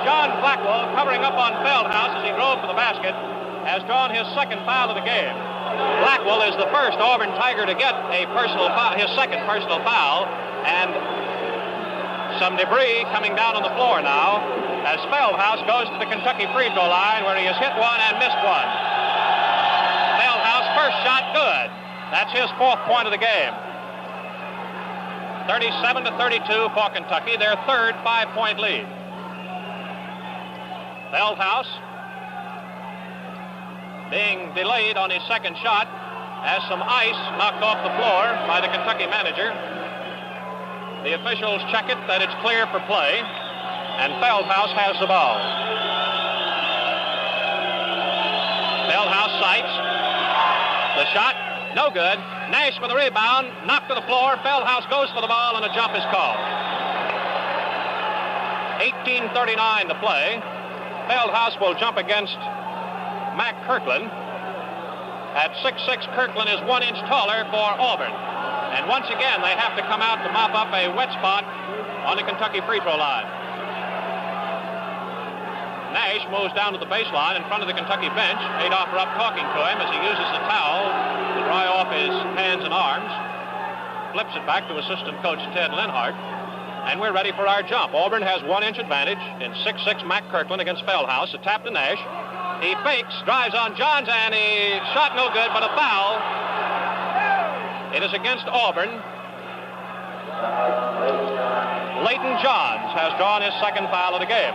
John Blackwell, covering up on Feldhaus as he drove for the basket, has drawn his second foul of the game. Blackwell is the first Auburn Tiger to get a personal foul, his second personal foul, and some debris coming down on the floor now as Feldhaus goes to the Kentucky free throw line where he has hit one and missed one. Feldhaus' first shot good. That's his 4th point of the game. 37-32 for Kentucky, their third 5-point lead. Feldhaus being delayed on his second shot as some ice knocked off the floor by the Kentucky manager. The officials check it that it's clear for play, and Feldhaus has the ball. Sights. The shot, no good. Nash for the rebound, knocked to the floor. Feldhaus goes for the ball, and a jump is called. 18:39 to play. Feldhaus will jump against Mac Kirkland. At 6'6", Kirkland is 1 inch taller for Auburn. And once again, they have to come out to mop up a wet spot on the Kentucky free throw line. Nash moves down to the baseline in front of the Kentucky bench. Adolpher up talking to him as he uses the towel to dry off his hands and arms. Flips it back to assistant coach Ted Linhart. And we're ready for our jump. Auburn has 1 inch advantage in 6'6" Mac Kirkland against Feldhaus. A tap to Nash. He fakes, drives on Johns, and he shot no good, but a foul. It is against Auburn. Leighton Johns has drawn his second foul of the game.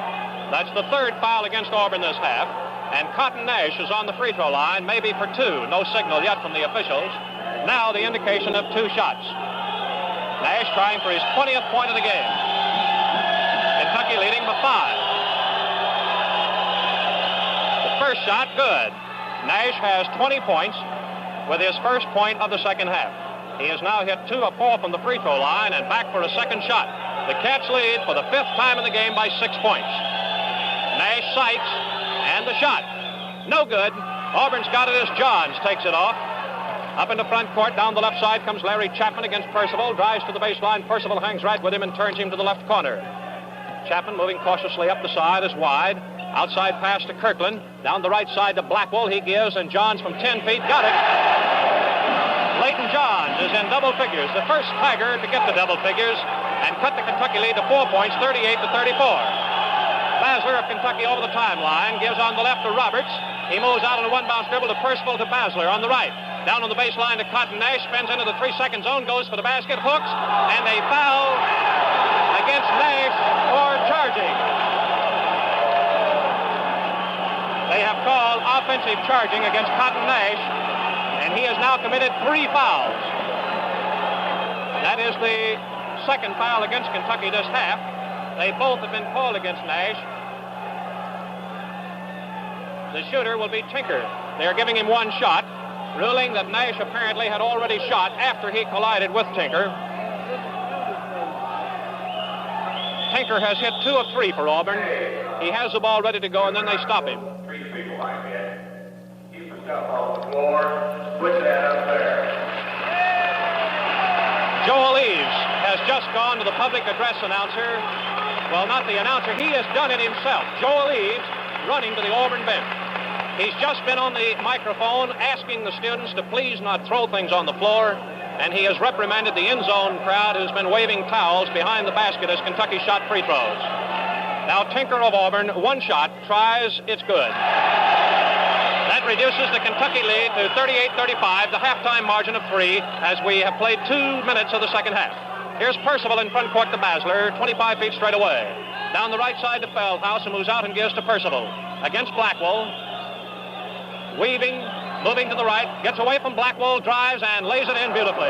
That's the third foul against Auburn this half. And Cotton Nash is on the free throw line, maybe for 2. No signal yet from the officials. Now the indication of 2 shots. Nash trying for his 20th point of the game. Kentucky leading by 5. The first shot, good. Nash has 20 points with his first point of the second half. He has now hit 2 of 4 from the free throw line and back for a second shot. The Cats lead for the 5th time in the game by 6 points. Nash sights, and the shot. No good. Auburn's got it as Johns takes it off. Up in the front court, down the left side comes Larry Chapman against Percival. Drives to the baseline. Percival hangs right with him and turns him to the left corner. Chapman moving cautiously up the side is wide. Outside pass to Kirkland. Down the right side to Blackwell. He gives, and Johns from 10 feet got it. Leighton Johns is in double figures. The first Tiger to get the double figures and cut the Kentucky lead to 4 points, 38-34. Basler of Kentucky over the timeline. Gives on the left to Roberts. He moves out on a one-bounce dribble to Percival to Basler on the right. Down on the baseline to Cotton Nash. Spins into the 3-second zone. Goes for the basket. Hooks. And a foul against Nash for charging. They have called offensive charging against Cotton Nash. And he has now committed 3 fouls. That is the second foul against Kentucky this half. They both have been called against Nash. The shooter will be Tinker. They're giving him 1 shot, ruling that Nash apparently had already shot after he collided with Tinker. Tinker has hit 2 of 3 for Auburn. He has the ball ready to go, and then they stop him. 3 people like that. Keep the stuff off the floor. Put that up there. Joel Eves has just gone to the public address announcer. Well, not the announcer. He has done it himself. Joel Eves running to the Auburn bench. He's just been on the microphone asking the students to please not throw things on the floor, and he has reprimanded the end zone crowd who's been waving towels behind the basket as Kentucky shot free throws. Now Tinker of Auburn, 1 shot, tries, it's good. That reduces the Kentucky lead to 38-35, the halftime margin of 3, as we have played 2 minutes of the second half. Here's Percival in front court to Basler, 25 feet straight away. Down the right side to Feldhaus, and moves out and gives to Percival. Against Blackwell. Weaving, moving to the right, gets away from Blackwell, drives, and lays it in beautifully.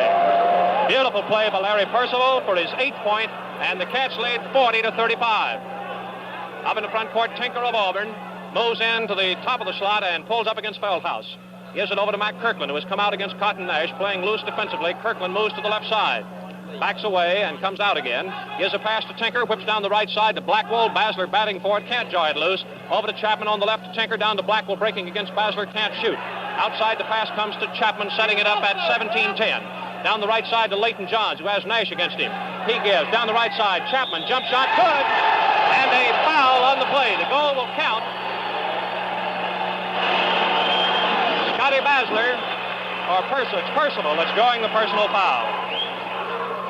Beautiful play by Larry Percival for his 8th point, and the Cats lead 40-35. Up in the front court, Tinker of Auburn moves in to the top of the slot and pulls up against Feldhaus. Gives it over to Mac Kirkland, who has come out against Cotton Nash, playing loose defensively. Kirkland moves to the left side. Backs away and comes out again. Gives a pass to Tinker, whips down the right side to Blackwell. Basler batting for it, can't jar it loose. Over to Chapman on the left to Tinker, down to Blackwell, breaking against Basler, can't shoot. Outside the pass comes to Chapman, setting it up at 17-10. Down the right side to Leighton Johns, who has Nash against him. He gives, down the right side, Chapman, jump shot, good! And a foul on the play. The goal will count. Scotty Basler, or Percival, that's going the personal foul.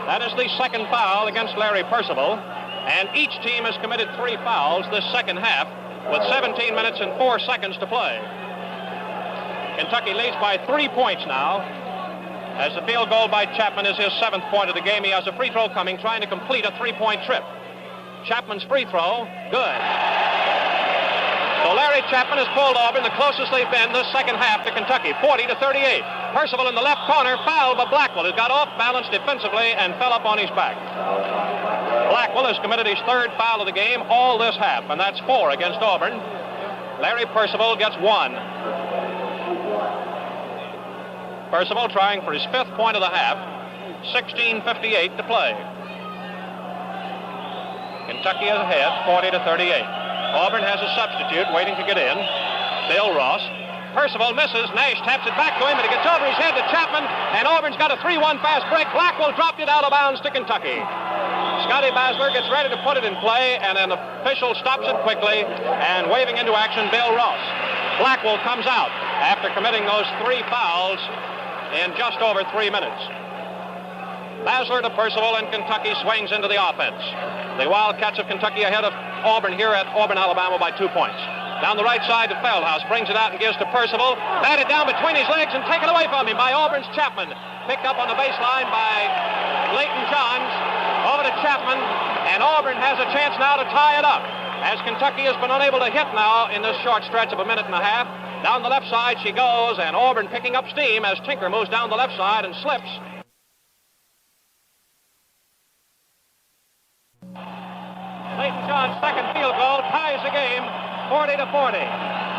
That is the second foul against Larry Percival, and each team has committed 3 fouls this second half with 17 minutes and 4 seconds to play. Kentucky leads by 3 points now, as the field goal by Chapman is his 7th point of the game. He has a free throw coming, trying to complete a 3-point trip. Chapman's free throw, good. So Larry Chapman has pulled Auburn the closest they've been this second half to Kentucky, 40-38. Percival in the left corner, fouled by Blackwell, who got off balance defensively and fell up on his back. Blackwell has committed his 3rd foul of the game all this half, and that's 4 against Auburn. Larry Percival gets 1. Percival trying for his 5th point of the half. 16:58 to play. Kentucky is ahead, 40-38. Auburn has a substitute waiting to get in. Bill Ross. Percival misses. Nash taps it back to him, and it gets over his head to Chapman, and Auburn's got a 3-1 fast break. Blackwell dropped it out of bounds to Kentucky. Scotty Basler gets ready to put it in play, and an official stops it quickly, and waving into action, Bill Ross. Blackwell comes out after committing those 3 fouls in just over 3 minutes. Basler to Percival, and Kentucky swings into the offense. The Wildcats of Kentucky ahead of Auburn here at Auburn, Alabama by 2 points. Down the right side to Feldhaus, brings it out and gives to Percival. Batted down between his legs and taken away from him by Auburn's Chapman. Picked up on the baseline by Leighton Johns. Over to Chapman, and Auburn has a chance now to tie it up, as Kentucky has been unable to hit now in this short stretch of a minute and a half. Down the left side she goes, and Auburn picking up steam as Tinker moves down the left side and slips. Leighton John's second field goal ties the game 40-40.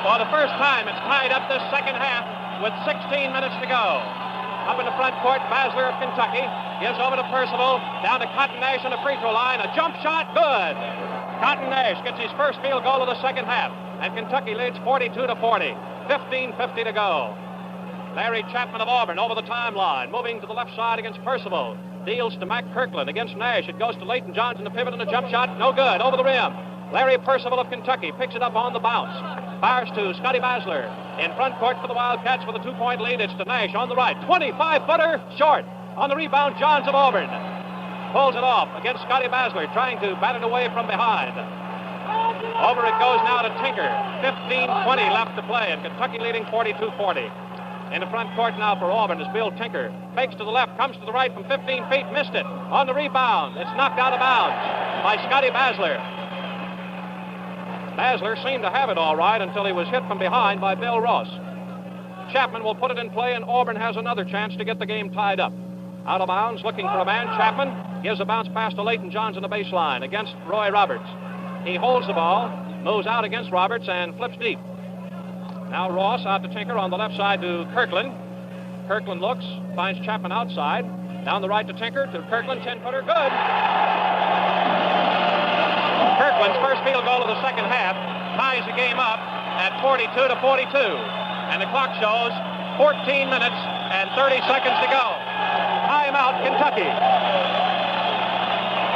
For the first time, it's tied up this second half with 16 minutes to go. Up in the front court, Basler of Kentucky gives over to Percival, down to Cotton Nash on the free throw line. A jump shot, good. Cotton Nash gets his first field goal of the second half, and Kentucky leads 42-40. 15:50 to go. Larry Chapman of Auburn over the timeline, moving to the left side against Percival. Deals to Mac Kirkland against Nash. It goes to Leighton Johns in the pivot, and a jump shot, no good, over the rim. Larry Percival of Kentucky picks it up on the bounce. Fires to Scotty Basler. In front court for the Wildcats with a 2-point lead. It's to Nash on the right. 25-footer, short. On the rebound, Johns of Auburn pulls it off against Scotty Basler, trying to bat it away from behind. Over it goes now to Tinker. 15:20 left to play, and Kentucky leading 42-40. In the front court now for Auburn is Bill Tinker. Fakes to the left, comes to the right from 15 feet, missed it. On the rebound, it's knocked out of bounds by Scotty Basler. Basler seemed to have it all right until he was hit from behind by Bill Ross. Chapman will put it in play, and Auburn has another chance to get the game tied up. Out of bounds, looking for a man. Chapman gives a bounce pass to Leighton Johns on the baseline against Roy Roberts. He holds the ball, moves out against Roberts, and flips deep. Now Ross out to Tinker on the left side to Kirkland. Kirkland looks, finds Chapman outside. Down the right to Tinker, to Kirkland, 10-footer, good. Kirkland's first field goal of the second half ties the game up at 42-42. And the clock shows 14 minutes and 30 seconds to go. Timeout, Kentucky.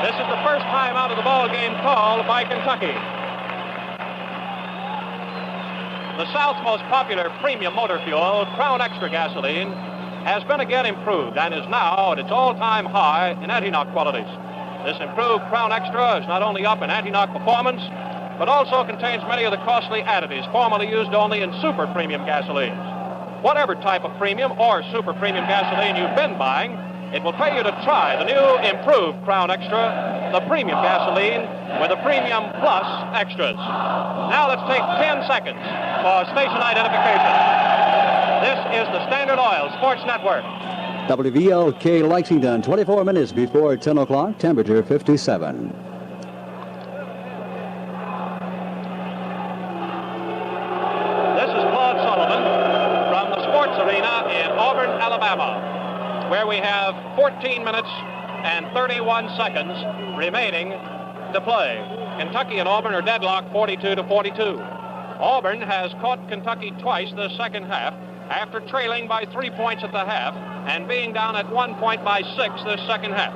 This is the first timeout of the ball game called by Kentucky. The South's most popular premium motor fuel, Crown Extra gasoline, has been again improved and is now at its all-time high in anti-knock qualities. This improved Crown Extra is not only up in anti-knock performance, but also contains many of the costly additives formerly used only in super premium gasolines. Whatever type of premium or super premium gasoline you've been buying, it will pay you to try the new improved Crown Extra, the premium gasoline with the Premium Plus Extras. Now let's take 10 seconds for station identification. This is the Standard Oil Sports Network. WVLK Lexington, 24 minutes before 10 o'clock, temperature 57. This is Claude Sullivan from the Sports Arena in Auburn, Alabama, where we have 14 minutes and 31 seconds remaining to play. Kentucky and Auburn are deadlocked 42-42. Auburn has caught Kentucky twice this second half after trailing by 3 points at the half and being down at 1 point by 6 this second half.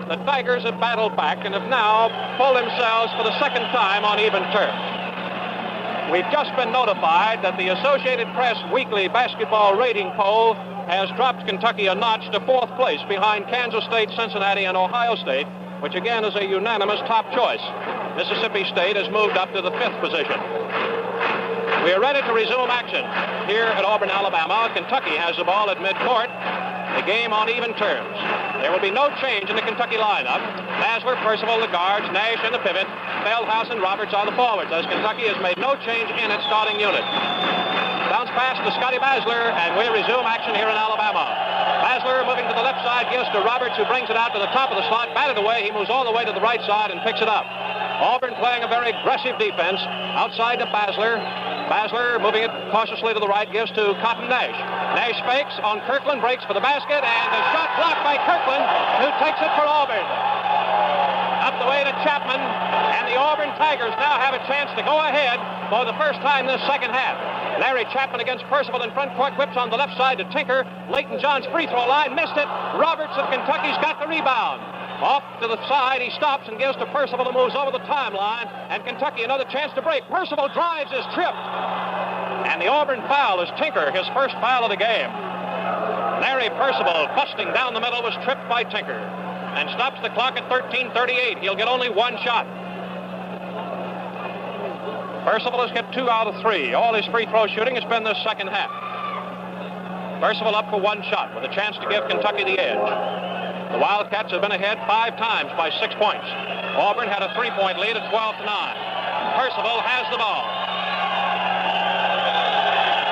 The Tigers have battled back and have now pulled themselves for the second time on even terms. We've just been notified that the Associated Press weekly basketball rating poll has dropped Kentucky a notch to 4th place behind Kansas State, Cincinnati, and Ohio State, which again is a unanimous top choice. Mississippi State has moved up to the 5th position. We are ready to resume action here at Auburn, Alabama. Kentucky has the ball at midcourt. The game on even terms. There will be no change in the Kentucky lineup. Basler, Percival, the guards, Nash in the pivot, Feldhaus and Roberts are the forwards, as Kentucky has made no change in its starting unit. Bounce pass to Scotty Basler, and we resume action here in Alabama. Basler moving to the left side, gives to Roberts, who brings it out to the top of the slot, batted away. He moves all the way to the right side and picks it up. Auburn playing a very aggressive defense outside to Basler. Basler moving it cautiously to the right, gives to Cotton Nash. Nash fakes on Kirkland, breaks for the basket, and the shot blocked by Kirkland, who takes it for Auburn. Up the way to Chapman, and the Auburn Tigers now have a chance to go ahead for the first time this second half. Larry Chapman against Percival in front court, whips on the left side to Tinker. Leighton John's free throw line, missed it. Roberts of Kentucky's got the rebound. Off to the side, he stops and gives to Percival, who moves over the timeline, and Kentucky another chance to break. Percival drives, is tripped. And the Auburn foul is Tinker, his first foul of the game. Larry Percival, busting down the middle, was tripped by Tinker and stops the clock at 13:38. He'll get only one shot. Percival has hit 2 out of 3. All his free throw shooting has been this second half. Percival up for one shot with a chance to give Kentucky the edge. The Wildcats have been ahead 5 times by 6 points. Auburn had a 3-point lead at 12-9. Percival has the ball.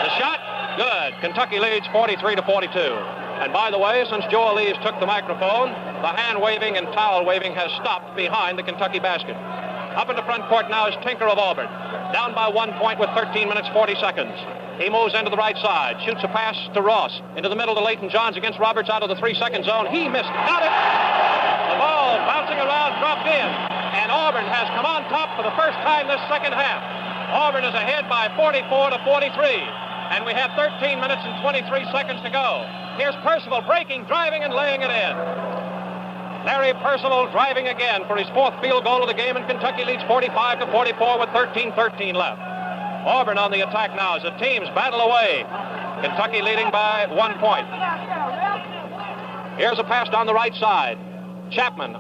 The shot, good. Kentucky leads 43-42. And by the way, since Joe Lees took the microphone, the hand waving and towel waving has stopped behind the Kentucky basket. Up in the front court now is Tinker of Auburn. Down by 1 point with 13 minutes, 40 seconds. He moves into the right side, shoots a pass to Ross. Into the middle to Leighton Johns against Roberts out of the 3-second zone. He missed. Got it! The ball bouncing around, dropped in. And Auburn has come on top for the first time this second half. Auburn is ahead by 44-43. And we have 13 minutes and 23 seconds to go. Here's Percival breaking, driving, and laying it in. Larry Percival driving again for his 4th field goal of the game, and Kentucky leads 45-44 with 13:13 left. Auburn on the attack now as the teams battle away. Kentucky leading by 1 point. Here's a pass down the right side. Chapman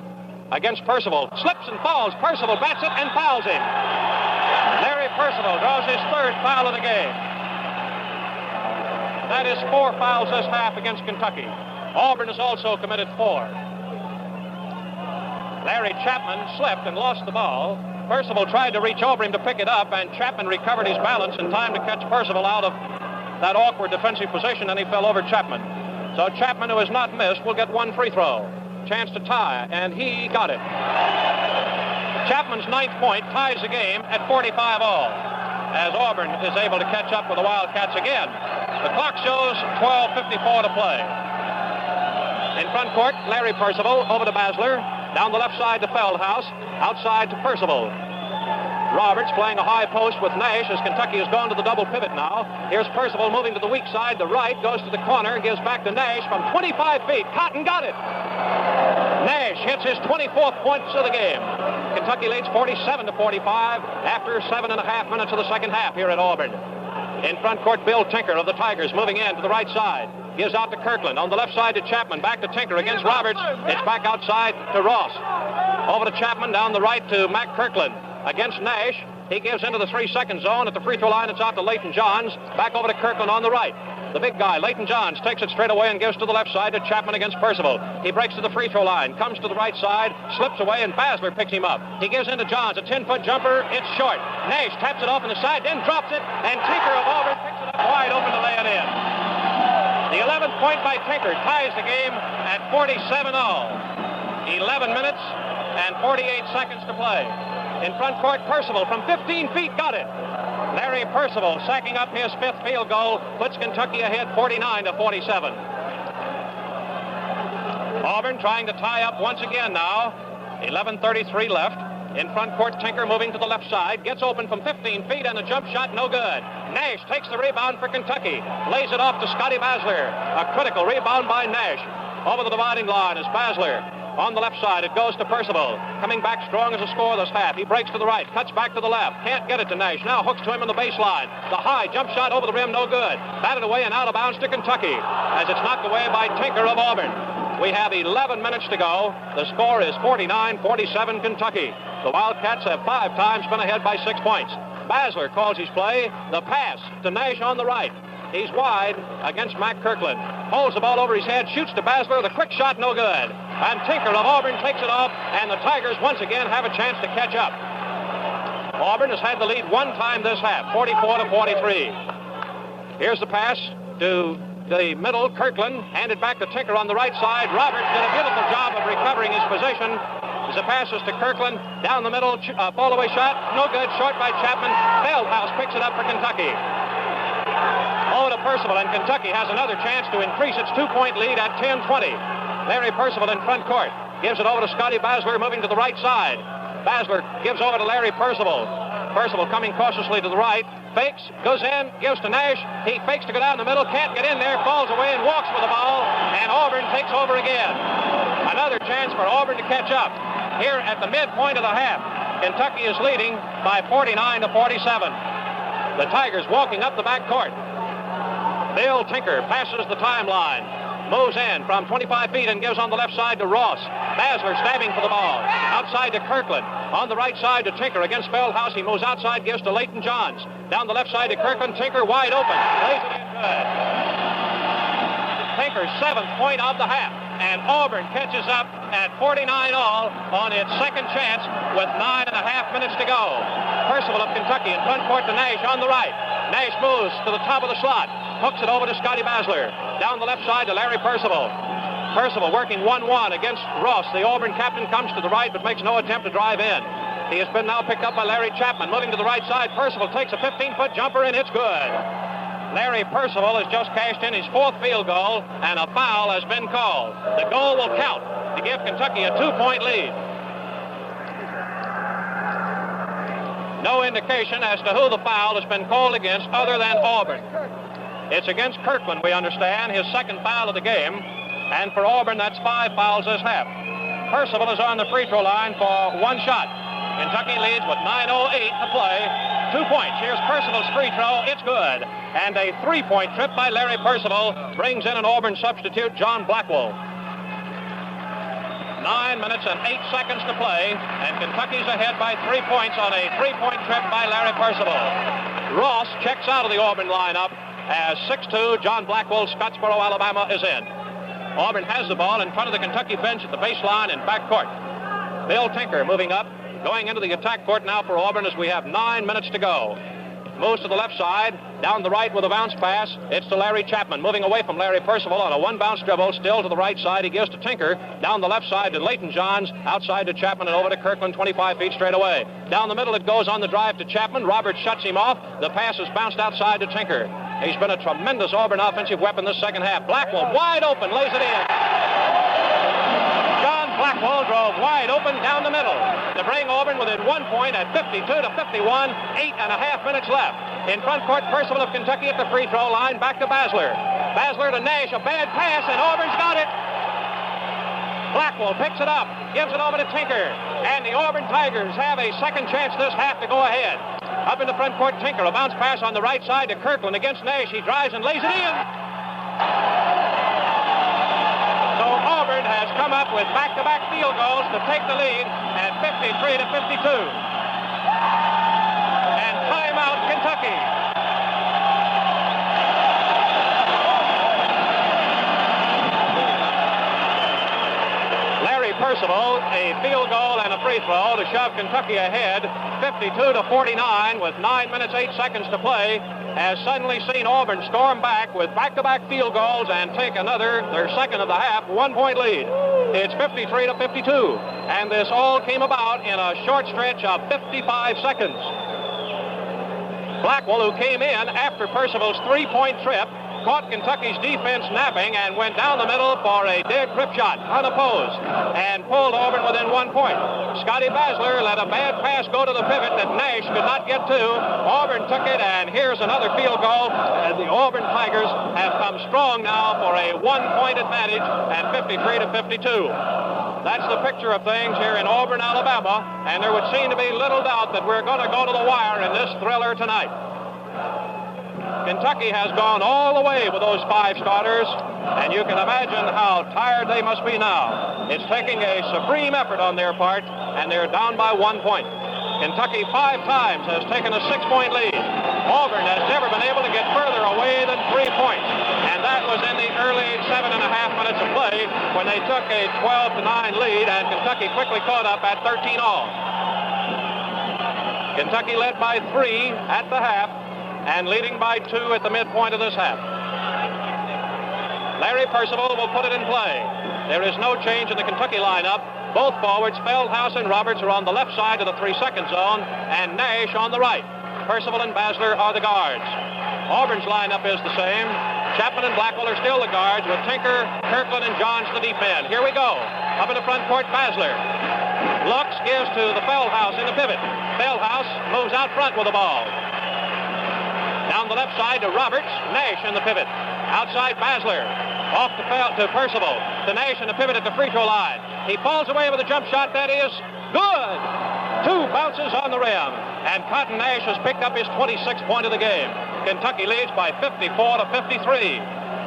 against Percival. Slips and falls. Percival bats it and fouls him. Larry Percival draws his 3rd foul of the game. That is 4 fouls this half against Kentucky. Auburn has also committed 4. Larry Chapman slipped and lost the ball. Percival tried to reach over him to pick it up, and Chapman recovered his balance in time to catch Percival out of that awkward defensive position, and he fell over Chapman. So Chapman, who has not missed, will get 1 free throw. Chance to tie, and he got it. Chapman's 9th point ties the game at 45 all, as Auburn is able to catch up with the Wildcats again. The clock shows 12:54 to play. In front court, Larry Percival over to Basler. Down the left side to Feldhaus. Outside to Percival. Roberts playing a high post with Nash as Kentucky has gone to the double pivot now. Here's Percival moving to the weak side. The right goes to the corner and gives back to Nash from 25 feet. Cotton got it. Nash hits his 24th points of the game. Kentucky leads 47-45 after 7.5 minutes of the second half here at Auburn. In front court, Bill Tinker of the Tigers moving in to the right side. Gives out to Kirkland. On the left side to Chapman. Back to Tinker against Roberts. It's back outside to Ross. Over to Chapman. Down the right to Mac Kirkland. Against Nash. He gives into the 3-second zone. At the free throw line, it's out to Leighton Johns. Back over to Kirkland on the right. The big guy, Leighton Johns, takes it straight away and gives to the left side to Chapman against Percival. He breaks to the free throw line. Comes to the right side. Slips away, and Basler picks him up. He gives into Johns. A 10-foot jumper. It's short. Nash taps it off on the side, then drops it. And Tinker of Auburn picks it up wide open to lay it in. The 11th point by Tinker ties the game at 47 all. 11 minutes and 48 seconds to play. In front court, Percival from 15 feet got it. Larry Percival sacking up his 5th field goal, puts Kentucky ahead 49-47. Auburn trying to tie up once again now. 11:33 left. In front court, Tinker moving to the left side. Gets open from 15 feet and a jump shot no good. Nash takes the rebound for Kentucky. Lays it off to Scotty Basler. A critical rebound by Nash. Over the dividing line is Basler. On the left side, it goes to Percival. Coming back strong as a scoreless half. He breaks to the right, cuts back to the left. Can't get it to Nash. Now hooks to him on the baseline. The high jump shot over the rim, no good. Batted away and out of bounds to Kentucky as it's knocked away by Tinker of Auburn. We have 11 minutes to go. The score is 49-47 Kentucky. The Wildcats have 5 times been ahead by 6 points. Basler calls his play. The pass to Nash on the right. He's wide against Mac Kirkland. Holds the ball over his head, shoots to Basler. The quick shot, no good. And Tinker of Auburn takes it off, and the Tigers once again have a chance to catch up. Auburn has had the lead 1 time this half, 44-43. Here's the pass to the middle, Kirkland. Handed back to Tinker on the right side. Roberts did a beautiful job of recovering his position. As the pass is to Kirkland. Down the middle, fall-away shot. No good, short by Chapman. Feldhaus picks it up for Kentucky. Over to Percival, and Kentucky has another chance to increase its 2-point lead at 10-20. Larry Percival in front court. Gives it over to Scotty Basler, moving to the right side. Basler gives over to Larry Percival. Percival coming cautiously to the right. Fakes, goes in, gives to Nash. He fakes to go down the middle, can't get in there, falls away and walks with the ball. And Auburn takes over again. Another chance for Auburn to catch up. Here at the midpoint of the half, Kentucky is leading by 49-47. The Tigers walking up the back court. Bill Tinker passes the timeline. Moves in from 25 feet and gives on the left side to Ross. Basler stabbing for the ball. Outside to Kirkland. On the right side to Tinker against Feldhaus. He moves outside, gives to Leighton Johns. Down the left side to Kirkland. Tinker wide open. Lays it in good. Tinker's 7th point of the half. And Auburn catches up at 49 all on its second chance with 9.5 minutes to go. Percival of Kentucky in front court to Nash on the right. Nash moves to the top of the slot. Hooks it over to Scotty Basler. Down the left side to Larry Percival. Percival working 1-1 against Ross. The Auburn captain comes to the right but makes no attempt to drive in. He has been now picked up by Larry Chapman. Moving to the right side, Percival takes a 15-foot jumper and it's good. Larry Percival has just cashed in his 4th field goal and a foul has been called. The goal will count to give Kentucky a 2-point lead. No indication as to who the foul has been called against other than Auburn. It's against Kirkland, we understand, his 2nd foul of the game. And for Auburn, that's 5 fouls this half. Percival is on the free throw line for 1 shot. Kentucky leads with 9:08 to play. 2 points. Here's Percival's free throw. It's good. And a 3-point trip by Larry Percival brings in an Auburn substitute, John Blackwell. 9 minutes and 8 seconds to play, and Kentucky's ahead by 3 points on a 3-point trip by Larry Percival. Ross checks out of the Auburn lineup as 6'2", John Blackwell, Scottsboro, Alabama, is in. Auburn has the ball in front of the Kentucky bench at the baseline and backcourt. Bill Tinker moving up, going into the attack court now for Auburn as we have 9 minutes to go. Moves to the left side, down the right with a bounce pass. It's to Larry Chapman, moving away from Larry Percival on a 1-bounce dribble, still to the right side. He gives to Tinker, down the left side to Leighton Johns, outside to Chapman and over to Kirkland, 25 feet straight away. Down the middle it goes on the drive to Chapman. Roberts shuts him off. The pass is bounced outside to Tinker. He's been a tremendous Auburn offensive weapon this second half. Blackwell wide open, lays it in. John Blackwell drove wide open down the middle to bring Auburn within 1 point at 52-51, 8.5 minutes left. In front court, Percival of Kentucky at the free throw line, back to Basler. Basler to Nash, a bad pass, and Auburn's got it. Blackwell picks it up, gives it over to Tinker, and the Auburn Tigers have a second chance this half to go ahead. Up in the front court, Tinker, a bounce pass on the right side to Kirkland against Nash. He drives and lays it in. So Auburn has come up with back-to-back field goals to take the lead at 53-52. And timeout, Kentucky. Larry Percival, a field goal and a free throw to shove Kentucky ahead, 52-49 with 9 minutes, 8 seconds to play, has suddenly seen Auburn storm back with back-to-back field goals and take another, their second of the half, 1-point lead. It's 53-52, and this all came about in a short stretch of 55 seconds. Blackwell, who came in after Percival's 3-point trip, caught Kentucky's defense napping and went down the middle for a dead grip shot, unopposed, and pulled Auburn within 1 point. Scotty Basler let a bad pass go to the pivot that Nash could not get to. Auburn took it, and here's another field goal, and the Auburn Tigers have come strong now for a 1-point advantage at 53-52. That's the picture of things here in Auburn, Alabama, and there would seem to be little doubt that we're going to go to the wire in this thriller tonight. Kentucky has gone all the way with those 5 starters, and you can imagine how tired they must be now. It's taking a supreme effort on their part, and they're down by 1 point. Kentucky 5 times has taken a 6-point lead. Auburn has never been able to get further away than 3 points, and that was in the early 7.5 minutes of play when they took a 12-9 lead, and Kentucky quickly caught up at 13 all. Kentucky led by 3 at the half, and leading by 2 at the midpoint of this half. Larry Percival will put it in play. There is no change in the Kentucky lineup. Both forwards, Feldhaus and Roberts, are on the left side of the 3-second zone, and Nash on the right. Percival and Basler are the guards. Auburn's lineup is the same. Chapman and Blackwell are still the guards with Tinker, Kirkland, and Johns the deep end. Here we go. Up in the front court, Basler. Looks, gives to the Feldhaus in the pivot. Feldhaus moves out front with the ball. Down the left side to Roberts. Nash in the pivot. Outside Basler. Off to Percival. To Nash in the pivot at the free throw line. He falls away with a jump shot that is good. 2 bounces on the rim. And Cotton Nash has picked up his 26th point of the game. Kentucky leads by 54 to 53.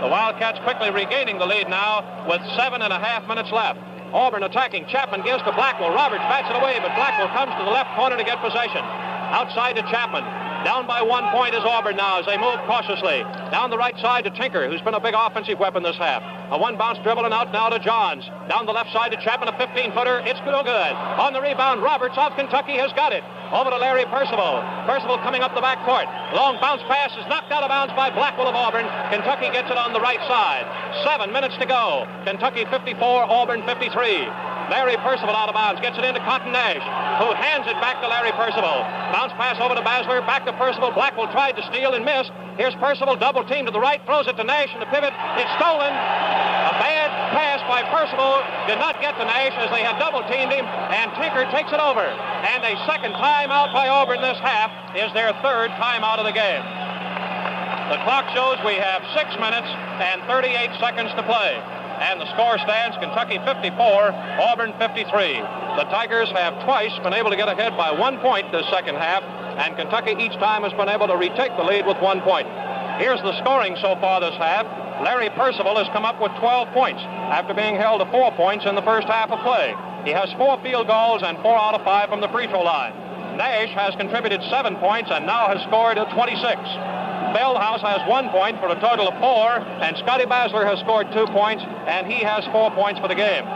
The Wildcats quickly regaining the lead now with 7.5 minutes left. Auburn attacking. Chapman gives to Blackwell. Roberts bats it away, but Blackwell comes to the left corner to get possession. Outside to Chapman. Down by 1 point is Auburn now as they move cautiously. Down the right side to Tinker, who's been a big offensive weapon this half. A 1-bounce dribble and out now to Johns. Down the left side to Chapman, a 15-footer. It's no good. On the rebound, Roberts of Kentucky has got it. Over to Larry Percival. Percival coming up the backcourt. Long bounce pass is knocked out of bounds by Blackwell of Auburn. Kentucky gets it on the right side. 7 minutes to go. Kentucky 54, Auburn 53. Larry Percival out of bounds, gets it into Cotton Nash, who hands it back to Larry Percival. Bounce pass over to Basler, back to Percival. Blackwell tried to steal and missed. Here's Percival, double team to the right, throws it to Nash in the pivot. It's stolen. A bad pass by Percival did not get to Nash as they had double teamed him, and Tinker takes it over. And a second timeout by Auburn this half is their third timeout of the game. The clock shows we have 6 minutes and 38 seconds to play. And the score stands Kentucky 54, Auburn 53. The Tigers have twice been able to get ahead by 1 point this second half, and Kentucky each time has been able to retake the lead with 1 point. Here's the scoring so far this half. Larry Percival has come up with 12 points after being held to 4 points in the first half of play. He has 4 field goals and 4 out of 5 from the free throw line. Nash has contributed 7 points and now has scored 26. Feldhaus has 1 point for a total of 4, and Scotty Basler has scored 2 points, and he has 4 points for the game.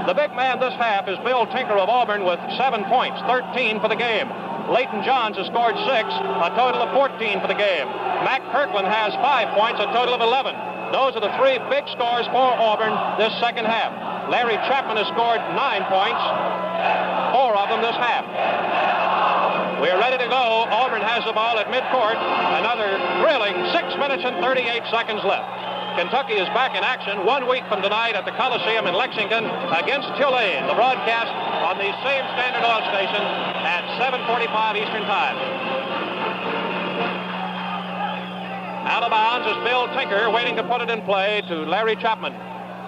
The big man this half is Bill Tinker of Auburn with 7 points, 13 for the game. Leighton Johns has scored 6, a total of 14 for the game. Mac Kirkland has 5 points, a total of 11. Those are the 3 big scores for Auburn this second half. Larry Chapman has scored 9 points, 4 of them this half. We're ready to go. Auburn has the ball at midcourt. Another thrilling 6 minutes and 38 seconds left. Kentucky is back in action 1 week from tonight at the Coliseum in Lexington against Tulane. The broadcast on the same Standard Oil station at 7:45 Eastern Time. Out of bounds is Bill Tinker, waiting to put it in play to Larry Chapman.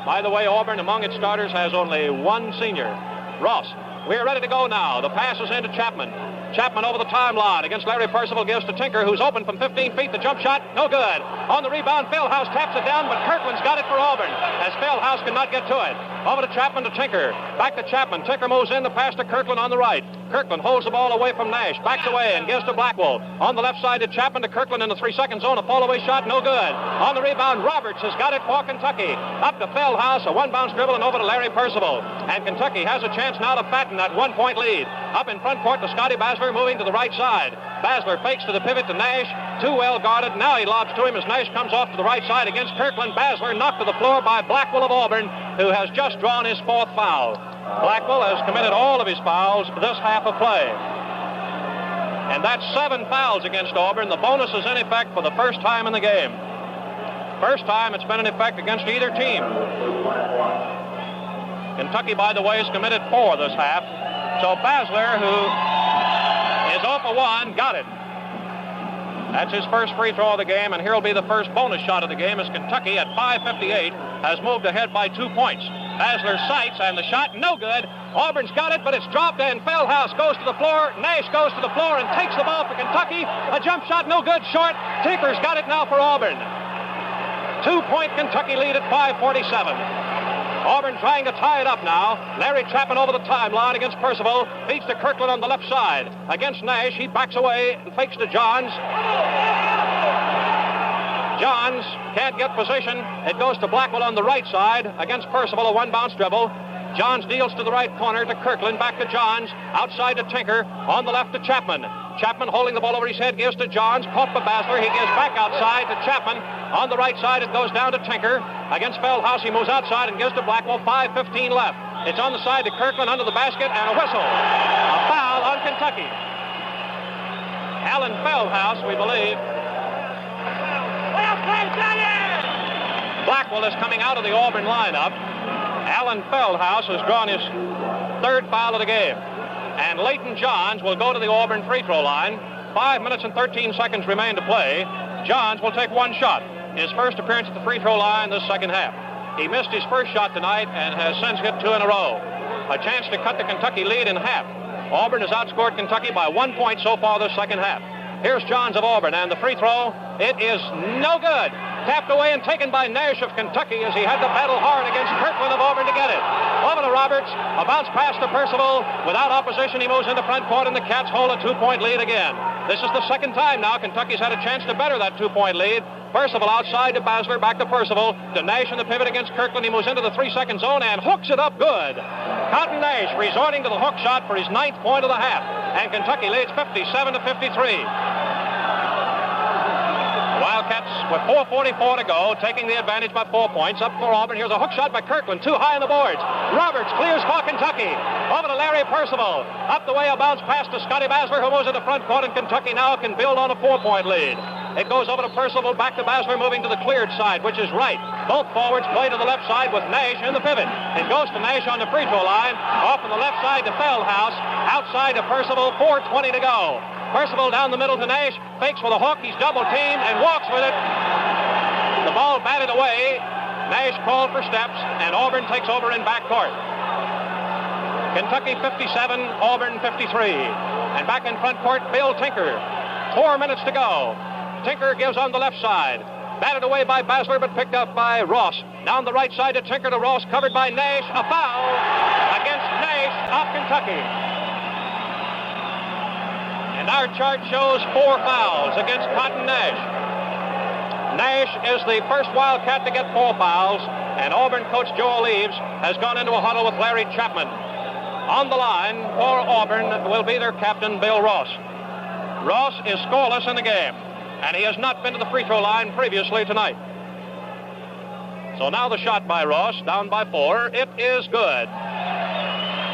By the way, Auburn among its starters has only 1 senior, Ross. We're ready to go now. The pass is into Chapman. Chapman over the timeline against Larry Percival, gives to Tinker, who's open from 15 feet. The jump shot, no good. On the rebound, Feldhaus taps it down, but Kirkland's got it for Auburn, as Feldhaus cannot get to it. Over to Chapman to Tinker. Back to Chapman. Tinker moves in, the pass to Kirkland on the right. Kirkland holds the ball away from Nash, backs away and gives to Blackwell. On the left side to Chapman to Kirkland in the 3-second zone. A fall-away shot, no good. On the rebound, Roberts has got it for Kentucky. Up to Feldhaus, a 1-bounce dribble and over to Larry Percival. And Kentucky has a chance now to fatten that 1-point lead. Up in front court to Scotty Basler, moving to the right side. Basler fakes to the pivot to Nash. Too well guarded. Now he lobs to him as Nash comes off to the right side against Kirkland. Basler knocked to the floor by Blackwell of Auburn, who has just drawn his 4th foul. Blackwell has committed all of his fouls this half of play. And that's 7 fouls against Auburn. The bonus is in effect for the first time in the game. First time it's been in effect against either team. Kentucky, by the way, has committed 4 this half. So Basler, who is 0 for 1, got it. That's his first free throw of the game, and here will be the first bonus shot of the game as Kentucky at 5:58 has moved ahead by 2 points. Basler sights, and the shot no good. Auburn's got it, but it's dropped, and Feldhaus goes to the floor. Nash goes to the floor and takes the ball for Kentucky. A jump shot no good, short. Tinker's got it now for Auburn. 2-point Kentucky lead at 5:47. Auburn trying to tie it up now. Larry Chapman over the timeline against Percival. Feeds to Kirkland on the left side. Against Nash, he backs away and fakes to Johns. Johns can't get position. It goes to Blackwell on the right side against Percival, a 1-bounce dribble. Johns deals to the right corner to Kirkland, back to Johns, outside to Tinker, on the left to Chapman. Chapman holding the ball over his head, gives to Johns, caught by Basler. He gives back outside to Chapman. On the right side, it goes down to Tinker. Against Feldhaus, he moves outside and gives to Blackwell. 5:15 left. It's on the side to Kirkland under the basket, and a whistle. A foul on Kentucky. Alan Feldhaus, we believe, Blackwell is coming out of the Auburn lineup. Alan Feldhaus has drawn his third foul of the game. And Leighton Johns will go to the Auburn free throw line. 5 minutes and 13 seconds remain to play. Johns will take one shot. His first appearance at the free throw line this second half. He missed his first shot tonight and has since hit 2 in a row. A chance to cut the Kentucky lead in half. Auburn has outscored Kentucky by 1 point so far this second half. Here's Johns of Auburn, and the free throw, it is no good. Tapped away and taken by Nash of Kentucky as he had to battle hard against Kirkland of Auburn to get it. Over to Roberts, a bounce pass to Percival. Without opposition, he moves into front court, and the Cats hold a 2-point lead again. This is the second time now Kentucky's had a chance to better that 2-point lead. Percival outside to Basler, back to Percival, to Nash in the pivot against Kirkland. He moves into the 3-second zone and hooks it up good. Cotton Nash resorting to the hook shot for his 9th point of the half, and Kentucky leads 57-53. Wildcats with 4:44 to go, taking the advantage by 4 points. Up for Auburn. Here's a hook shot by Kirkland, too high on the boards. Roberts clears for Kentucky. Over to Larry Percival. Up the way, a bounce pass to Scotty Basler, who moves into front court, and Kentucky now can build on a 4-point lead. It goes over to Percival, back to Basler, moving to the cleared side, which is right. Both forwards play to the left side with Nash in the pivot. It goes to Nash on the free throw line. Off on the left side to Feldhaus. Outside to Percival, 4:20 to go. Percival down the middle to Nash, fakes with a hook, he's double-teamed and walks with it. The ball batted away. Nash called for steps, and Auburn takes over in backcourt. Kentucky 57, Auburn 53. And back in front court, Bill Tinker. 4 minutes to go. Tinker gives on the left side. Batted away by Basler, but picked up by Ross. Down the right side to Tinker to Ross, covered by Nash. A foul against Nash of Kentucky. And our chart shows 4 fouls against Cotton Nash. Nash is the first Wildcat to get 4 fouls, and Auburn coach Joel Eaves has gone into a huddle with Larry Chapman. On the line for Auburn will be their captain, Bill Ross. Ross is scoreless in the game, and he has not been to the free throw line previously tonight. So now the shot by Ross, down by 4. It is good.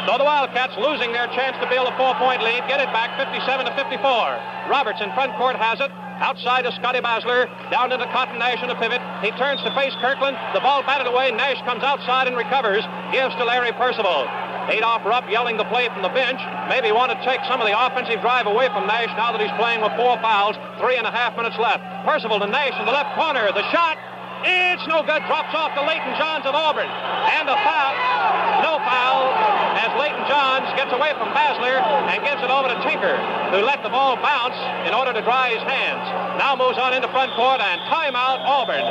So the Wildcats, losing their chance to build a 4-point lead, get it back 57-54. Roberts in front court has it. Outside to Scotty Basler. Down into Cotton Nash in a pivot. He turns to face Kirkland. The ball batted away. Nash comes outside and recovers. Gives to Larry Percival. Adolph Rupp yelling the play from the bench. Maybe want to take some of the offensive drive away from Nash now that he's playing with 4 fouls. 3.5 minutes left. Percival to Nash in the left corner. The shot. It's no good. Drops off to Leighton Johns of Auburn. And a foul. No foul as Leighton Johns gets away from Basler and gives it over to Tinker, who let the ball bounce in order to dry his hands. Now moves on into front court, and timeout Auburn.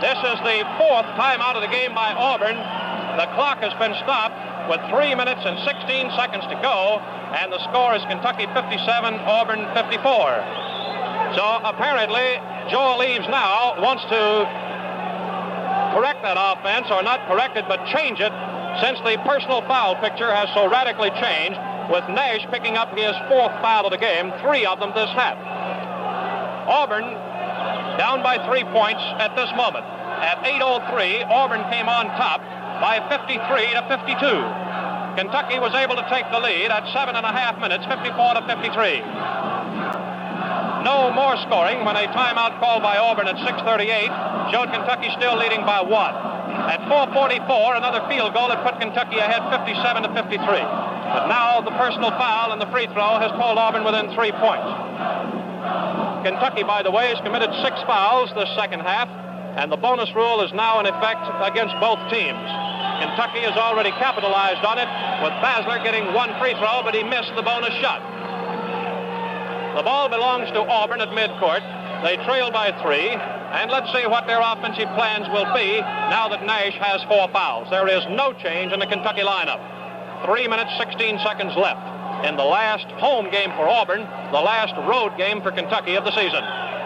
This is the 4th timeout of the game by Auburn. The clock has been stopped with 3 minutes and 16 seconds to go, and the score is Kentucky 57, Auburn 54. So apparently Joel Eaves now wants to correct that offense, or not correct it, but change it, since the personal foul picture has so radically changed, with Nash picking up his 4th foul of the game, 3 of them this half. Auburn down by 3 points at this moment. At 8:03, Auburn came on top by 53-52. Kentucky was able to take the lead at 7.5 minutes, 54-53. No more scoring when a timeout called by Auburn at 6:38 showed Kentucky still leading by 1. At 4:44, another field goal that put Kentucky ahead 57-53. But now the personal foul and the free throw has pulled Auburn within 3 points. Kentucky, by the way, has committed 6 fouls this second half, and the bonus rule is now in effect against both teams. Kentucky has already capitalized on it, with Basler getting 1 free throw, but he missed the bonus shot. The ball belongs to Auburn at midcourt. They trail by 3, and let's see what their offensive plans will be now that Nash has 4 fouls. There is no change in the Kentucky lineup. 3 minutes, 16 seconds left in the last home game for Auburn, the last road game for Kentucky of the season.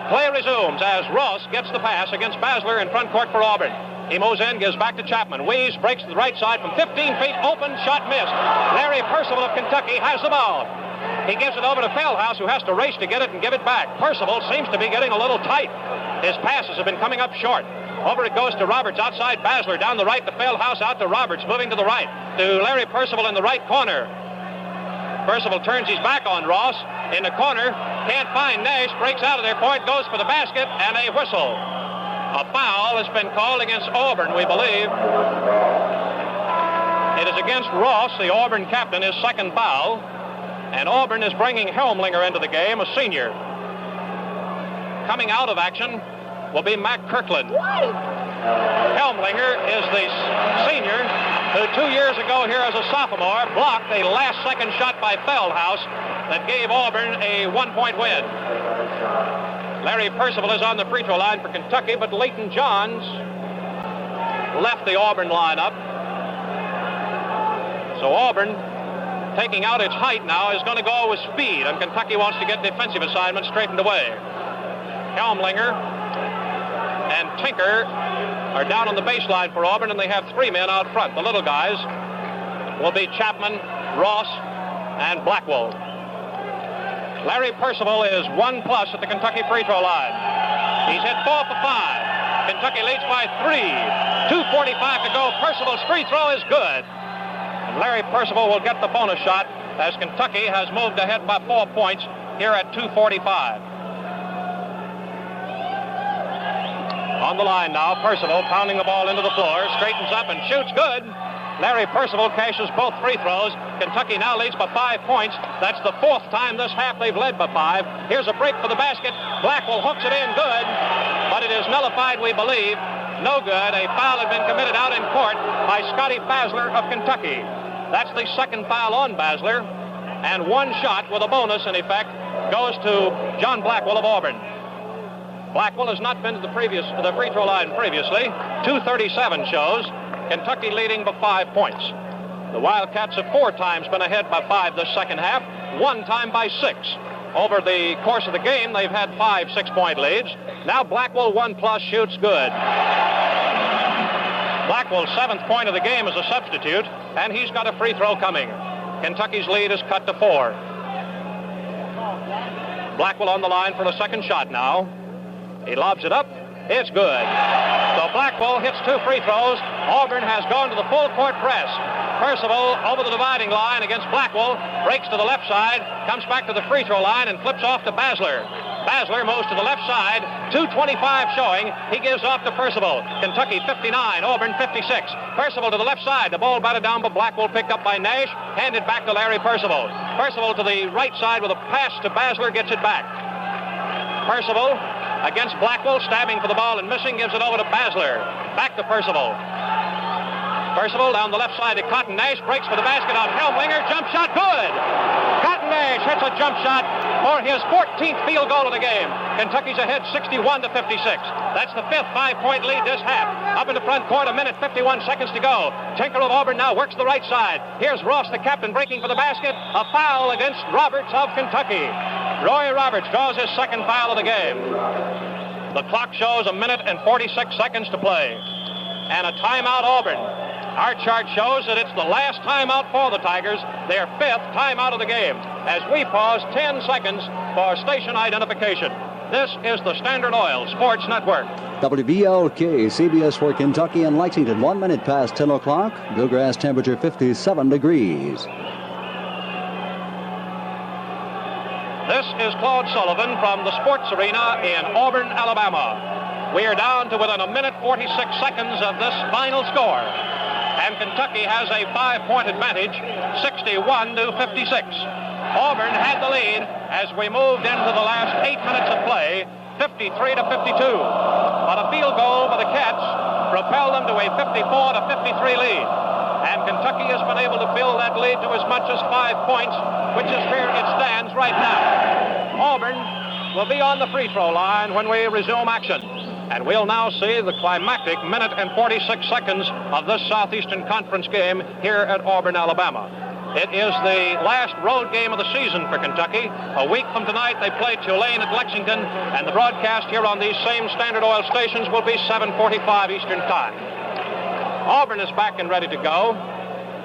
Play resumes as Ross gets the pass against Basler in front court for Auburn. He moves in, gives back to Chapman. Weaves, breaks to the right side from 15 feet, open, shot missed. Larry Percival of Kentucky has the ball. He gives it over to Feldhaus, who has to race to get it and give it back. Percival seems to be getting a little tight. His passes have been coming up short. Over it goes to Roberts, outside Basler, down the right to Feldhaus, out to Roberts, moving to the right, to Larry Percival in the right corner. Percival turns his back on Ross in the corner. Can't find Nash. Breaks out of there. Point goes for the basket and a whistle. A foul has been called against Auburn, we believe. It is against Ross, the Auburn captain, his second foul. And Auburn is bringing Helmlinger into the game, a senior. Coming out of action will be Mac Kirkland. Helmlinger is the senior who 2 years ago here as a sophomore blocked a last-second shot by Feldhaus that gave Auburn a one-point win. Larry Percival is on the free throw line for Kentucky, but Leighton Johns left the Auburn lineup. So Auburn, taking out its height now, is going to go with speed, and Kentucky wants to get defensive assignments straightened away. Helmlinger and Tinker are down on the baseline for Auburn, and they have three men out front. The little guys will be Chapman, Ross, and Blackwell. Larry Percival is 1+ at the Kentucky free throw line. He's hit 4 for 5. Kentucky leads by 3. 2:45 to go. Percival's free throw is good. And Larry Percival will get the bonus shot as Kentucky has moved ahead by 4 points here at 2:45. On the line now, Percival pounding the ball into the floor, straightens up and shoots good. Larry Percival cashes both free throws. Kentucky now leads by 5 points. That's the 4th time this half they've led by 5. Here's a break for the basket. Blackwell hooks it in good, but it is nullified, we believe. No good. A foul had been committed out in court by Scotty Basler of Kentucky. That's the second foul on Basler, and one shot with a bonus, in effect, goes to John Blackwell of Auburn. Blackwell has not been to the free throw line previously. 2:37 shows. Kentucky leading by 5 points. The Wildcats have 4 times been ahead by 5 this second half, 1 time by 6. Over the course of the game, they've had 5 6-point leads. Now Blackwell 1+ shoots good. Blackwell's 7th point of the game as a substitute, and he's got a free throw coming. Kentucky's lead is cut to 4. Blackwell on the line for the second shot now. He lobs it up. It's good. So Blackwell hits 2 free throws. Auburn has gone to the full court press. Percival over the dividing line against Blackwell, breaks to the left side, comes back to the free throw line and flips off to Basler. Basler moves to the left side, 2:25 showing. He gives off to Percival. Kentucky 59, Auburn 56. Percival to the left side. The ball batted down by Blackwell, picked up by Nash, handed back to Larry Percival. Percival to the right side with a pass to Basler, gets it back. Percival against Blackwell, stabbing for the ball and missing, gives it over to Basler. Back to Percival. Percival down the left side to Cotton Nash, breaks for the basket on Helmlinger, jump shot good. Cotton Nash hits a jump shot for his 14th field goal of the game. Kentucky's ahead 61-56. That's the 5th 5-point lead this half. Up in the front court, 1:51 to go. Tinker of Auburn now works the right side. Here's Ross, the captain, breaking for the basket. A foul against Roberts of Kentucky. Roy Roberts draws his second foul of the game. The clock shows 1:46 to play. And a timeout Auburn. Our chart shows that it's the last timeout for the Tigers, their 5th timeout of the game, as we pause 10 seconds for station identification. This is the Standard Oil Sports Network. WVLK, CBS for Kentucky and Lexington, 1 minute past 10 o'clock. Bluegrass temperature 57 degrees. This is Claude Sullivan from the Sports Arena in Auburn, Alabama. We are down to within 1:46 of this final score. And Kentucky has a 5-point advantage, 61-56. Auburn had the lead as we moved into the last 8 minutes of play, 53-52. But a field goal by the Cats propelled them to a 54-53 lead. And Kentucky has been able to build that lead to as much as 5 points, which is where it stands right now. Auburn will be on the free throw line when we resume action. And we'll now see the climactic 1:46 of this Southeastern Conference game here at Auburn, Alabama. It is the last road game of the season for Kentucky. A week from tonight, they play Tulane at Lexington, and the broadcast here on these same Standard Oil stations will be 7:45 Eastern Time. Auburn is back and ready to go.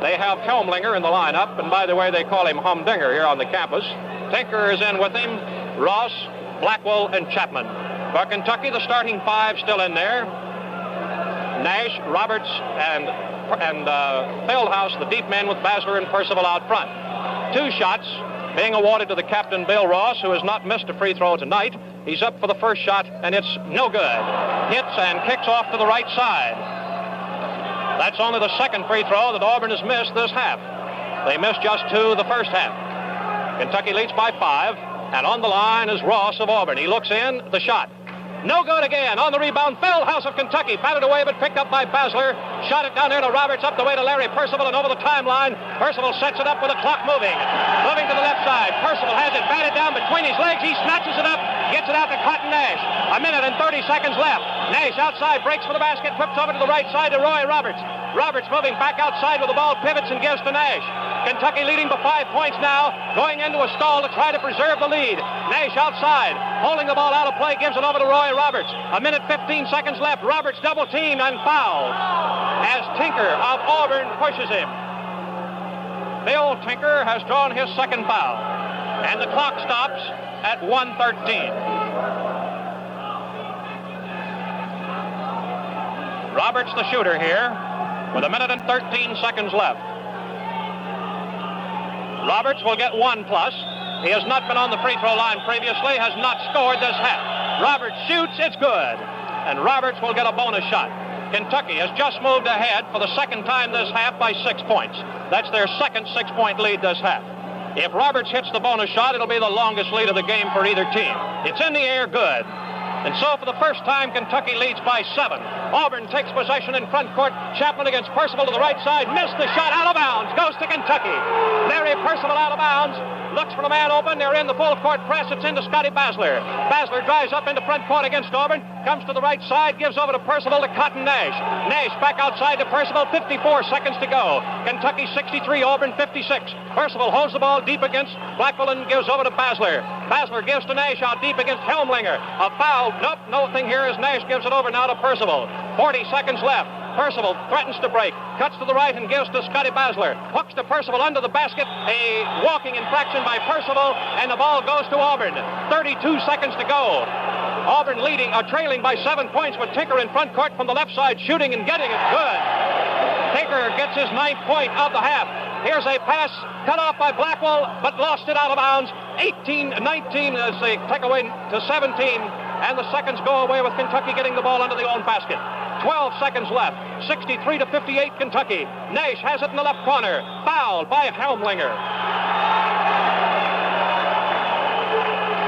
They have Helmlinger in the lineup, and by the way, they call him Humdinger here on the campus. Tinker is in with him, Ross, Blackwell, and Chapman. For Kentucky, the starting 5 still in there. Nash, Roberts, and Feldhaus, the deep men with Basler and Percival out front. 2 shots being awarded to the captain, Bill Ross, who has not missed a free throw tonight. He's up for the first shot, and it's no good. Hits and kicks off to the right side. That's only the second free throw that Auburn has missed this half. They missed just 2 the first half. Kentucky leads by 5, and on the line is Ross of Auburn. He looks in, the shot. No good again. On the rebound, Feldhaus of Kentucky. Batted away, but picked up by Basler. Shot it down there to Roberts, up the way to Larry Percival, and over the timeline. Percival sets it up with the clock moving. Moving to the left side. Percival has it batted down between his legs. He snatches it up, gets it out to Cotton Nash. 1 minute and 30 seconds left. Nash outside, breaks for the basket, whips over to the right side to Roy Roberts. Roberts moving back outside with the ball, pivots and gives to Nash. Kentucky leading by 5 points now, going into a stall to try to preserve the lead. Nash outside, holding the ball out of play, gives it over to Roy Roberts. 1 minute, 15 seconds left. Roberts double teamed and fouled as Tinker of Auburn pushes him. Bill Tinker has drawn his second foul, and the clock stops at 1:13. Roberts, the shooter here, with 1 minute and 13 seconds left. Roberts will get 1+. He has not been on the free throw line previously, has not scored this half. Roberts shoots, it's good. And Roberts will get a bonus shot. Kentucky has just moved ahead for the second time this half by 6 points. That's their second 6-point lead this half. If Roberts hits the bonus shot, it'll be the longest lead of the game for either team. It's in the air, good. And so for the first time, Kentucky leads by 7. Auburn takes possession in front court. Chapman against Percival to the right side. Missed the shot, out of bounds. Goes to Kentucky. Larry Percival out of bounds. Looks for the man open. They're in the full court press. It's into Scotty Basler. Basler drives up into front court against Auburn. Comes to the right side. Gives over to Percival to Cotton Nash. Nash back outside to Percival. 54 seconds to go. Kentucky 63, Auburn 56. Percival holds the ball deep against Blackwell and gives over to Basler. Basler gives to Nash out deep against Helmlinger. A foul. Nope, nothing here as Nash gives it over now to Percival. 40 seconds left. Percival threatens to break. Cuts to the right and gives to Scotty Basler. Hooks to Percival under the basket. A walking infraction by Percival, and the ball goes to Auburn. 32 seconds to go. Auburn leading, or trailing by 7 points with Tinker in front court from the left side, shooting and getting it good. Tinker gets his 9th point of the half. Here's a pass cut off by Blackwell, but lost it out of bounds. 18-19 as they take away to 17, and the seconds go away with Kentucky getting the ball under the own basket. 12 seconds left. 63-58 Kentucky. Nash has it in the left corner. Fouled by Helmlinger.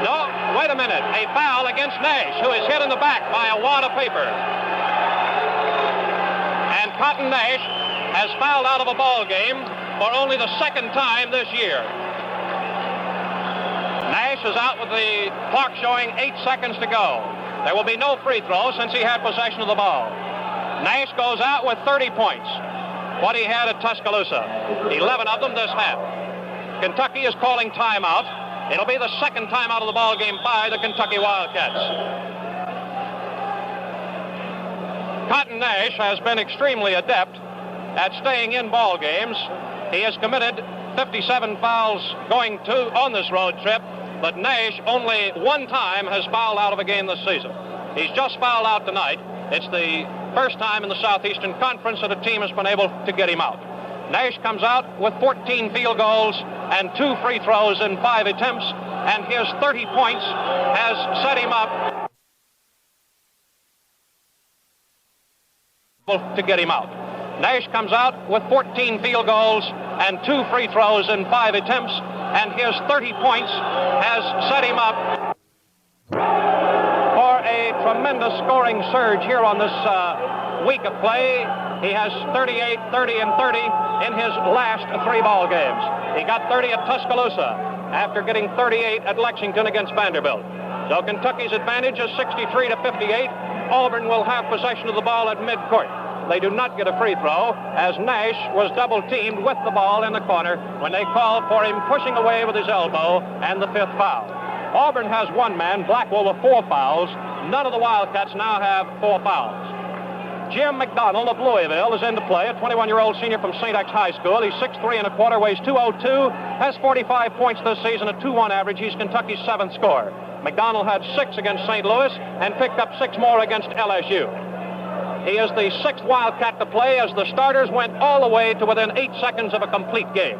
No, wait a minute. A foul against Nash, who is hit in the back by a wad of paper. And Cotton Nash has fouled out of a ball game for only the second time this year. Nash is out with the clock showing 8 seconds to go. There will be no free throw since he had possession of the ball. Nash goes out with 30 points. What he had at Tuscaloosa. 11 of them this half. Kentucky is calling timeout. It'll be the second timeout of the ball game by the Kentucky Wildcats. Cotton Nash has been extremely adept at staying in ball games. He has committed 57 fouls going on this road trip, but Nash only one time has fouled out of a game this season. He's just fouled out tonight. It's the first time in the Southeastern Conference that a team has been able to get him out. Nash comes out with 14 field goals and 2 free throws in 5 attempts, and his 30 points has set him up to get him out. Nash comes out with 14 field goals and 2 free throws in 5 attempts, and his 30 points has set him up for a tremendous scoring surge here on this week of play. He has 38, 30, and 30 in his last 3 ball games. He got 30 at Tuscaloosa after getting 38 at Lexington against Vanderbilt. So Kentucky's advantage is 63-58. Auburn will have possession of the ball at midcourt. They do not get a free throw as Nash was double-teamed with the ball in the corner when they called for him pushing away with his elbow and the 5th foul. Auburn has 1 man, Blackwell, with 4 fouls. None of the Wildcats now have 4 fouls. Jim McDonald of Louisville is into play, a 21-year-old senior from St. X High School. He's 6'3 1/4, weighs 202, has 45 points this season, a 2-1 average. He's Kentucky's 7th scorer. McDonald had 6 against St. Louis and picked up 6 more against LSU. He is the 6th Wildcat to play as the starters went all the way to within 8 seconds of a complete game.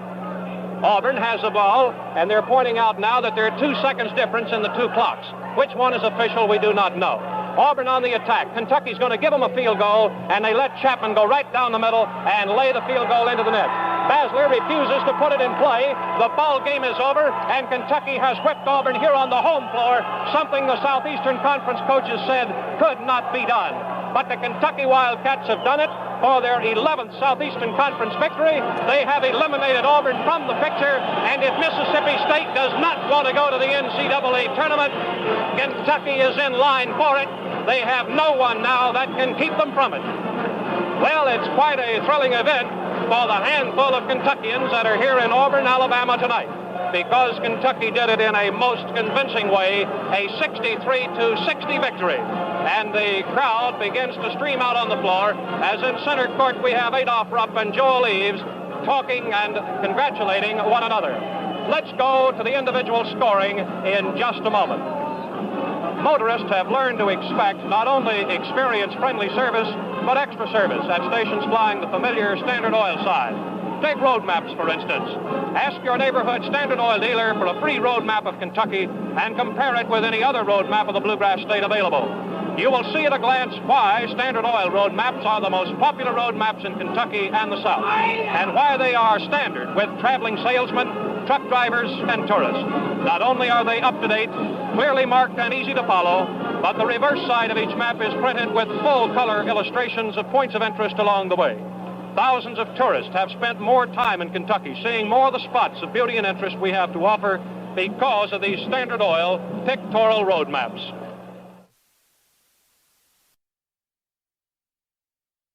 Auburn has the ball, and they're pointing out now that there are 2 seconds difference in the two clocks. Which one is official, we do not know. Auburn on the attack. Kentucky's going to give them a field goal, and they let Chapman go right down the middle and lay the field goal into the net. Basler refuses to put it in play. The ball game is over, and Kentucky has whipped Auburn here on the home floor, something the Southeastern Conference coaches said could not be done. But the Kentucky Wildcats have done it for their 11th Southeastern Conference victory. They have eliminated Auburn from the picture, and if Mississippi State does not want to go to the NCAA tournament, Kentucky is in line for it. They have no one now that can keep them from it. Well, it's quite a thrilling event for the handful of Kentuckians that are here in Auburn, Alabama tonight, because Kentucky did it in a most convincing way, a 63-60 victory. And the crowd begins to stream out on the floor as in center court we have Adolph Rupp and Joel Eves talking and congratulating one another. Let's go to the individual scoring in just a moment. Motorists have learned to expect not only experienced friendly service, but extra service at stations flying the familiar Standard Oil side. Take road maps, for instance. Ask your neighborhood Standard Oil dealer for a free road map of Kentucky and compare it with any other road map of the Bluegrass State available. You will see at a glance why Standard Oil road maps are the most popular road maps in Kentucky and the South, and why they are standard with traveling salesmen, truck drivers, and tourists. Not only are they up to date, clearly marked and easy to follow, but the reverse side of each map is printed with full-color illustrations of points of interest along the way. Thousands of tourists have spent more time in Kentucky seeing more of the spots of beauty and interest we have to offer because of these Standard Oil pictorial road maps.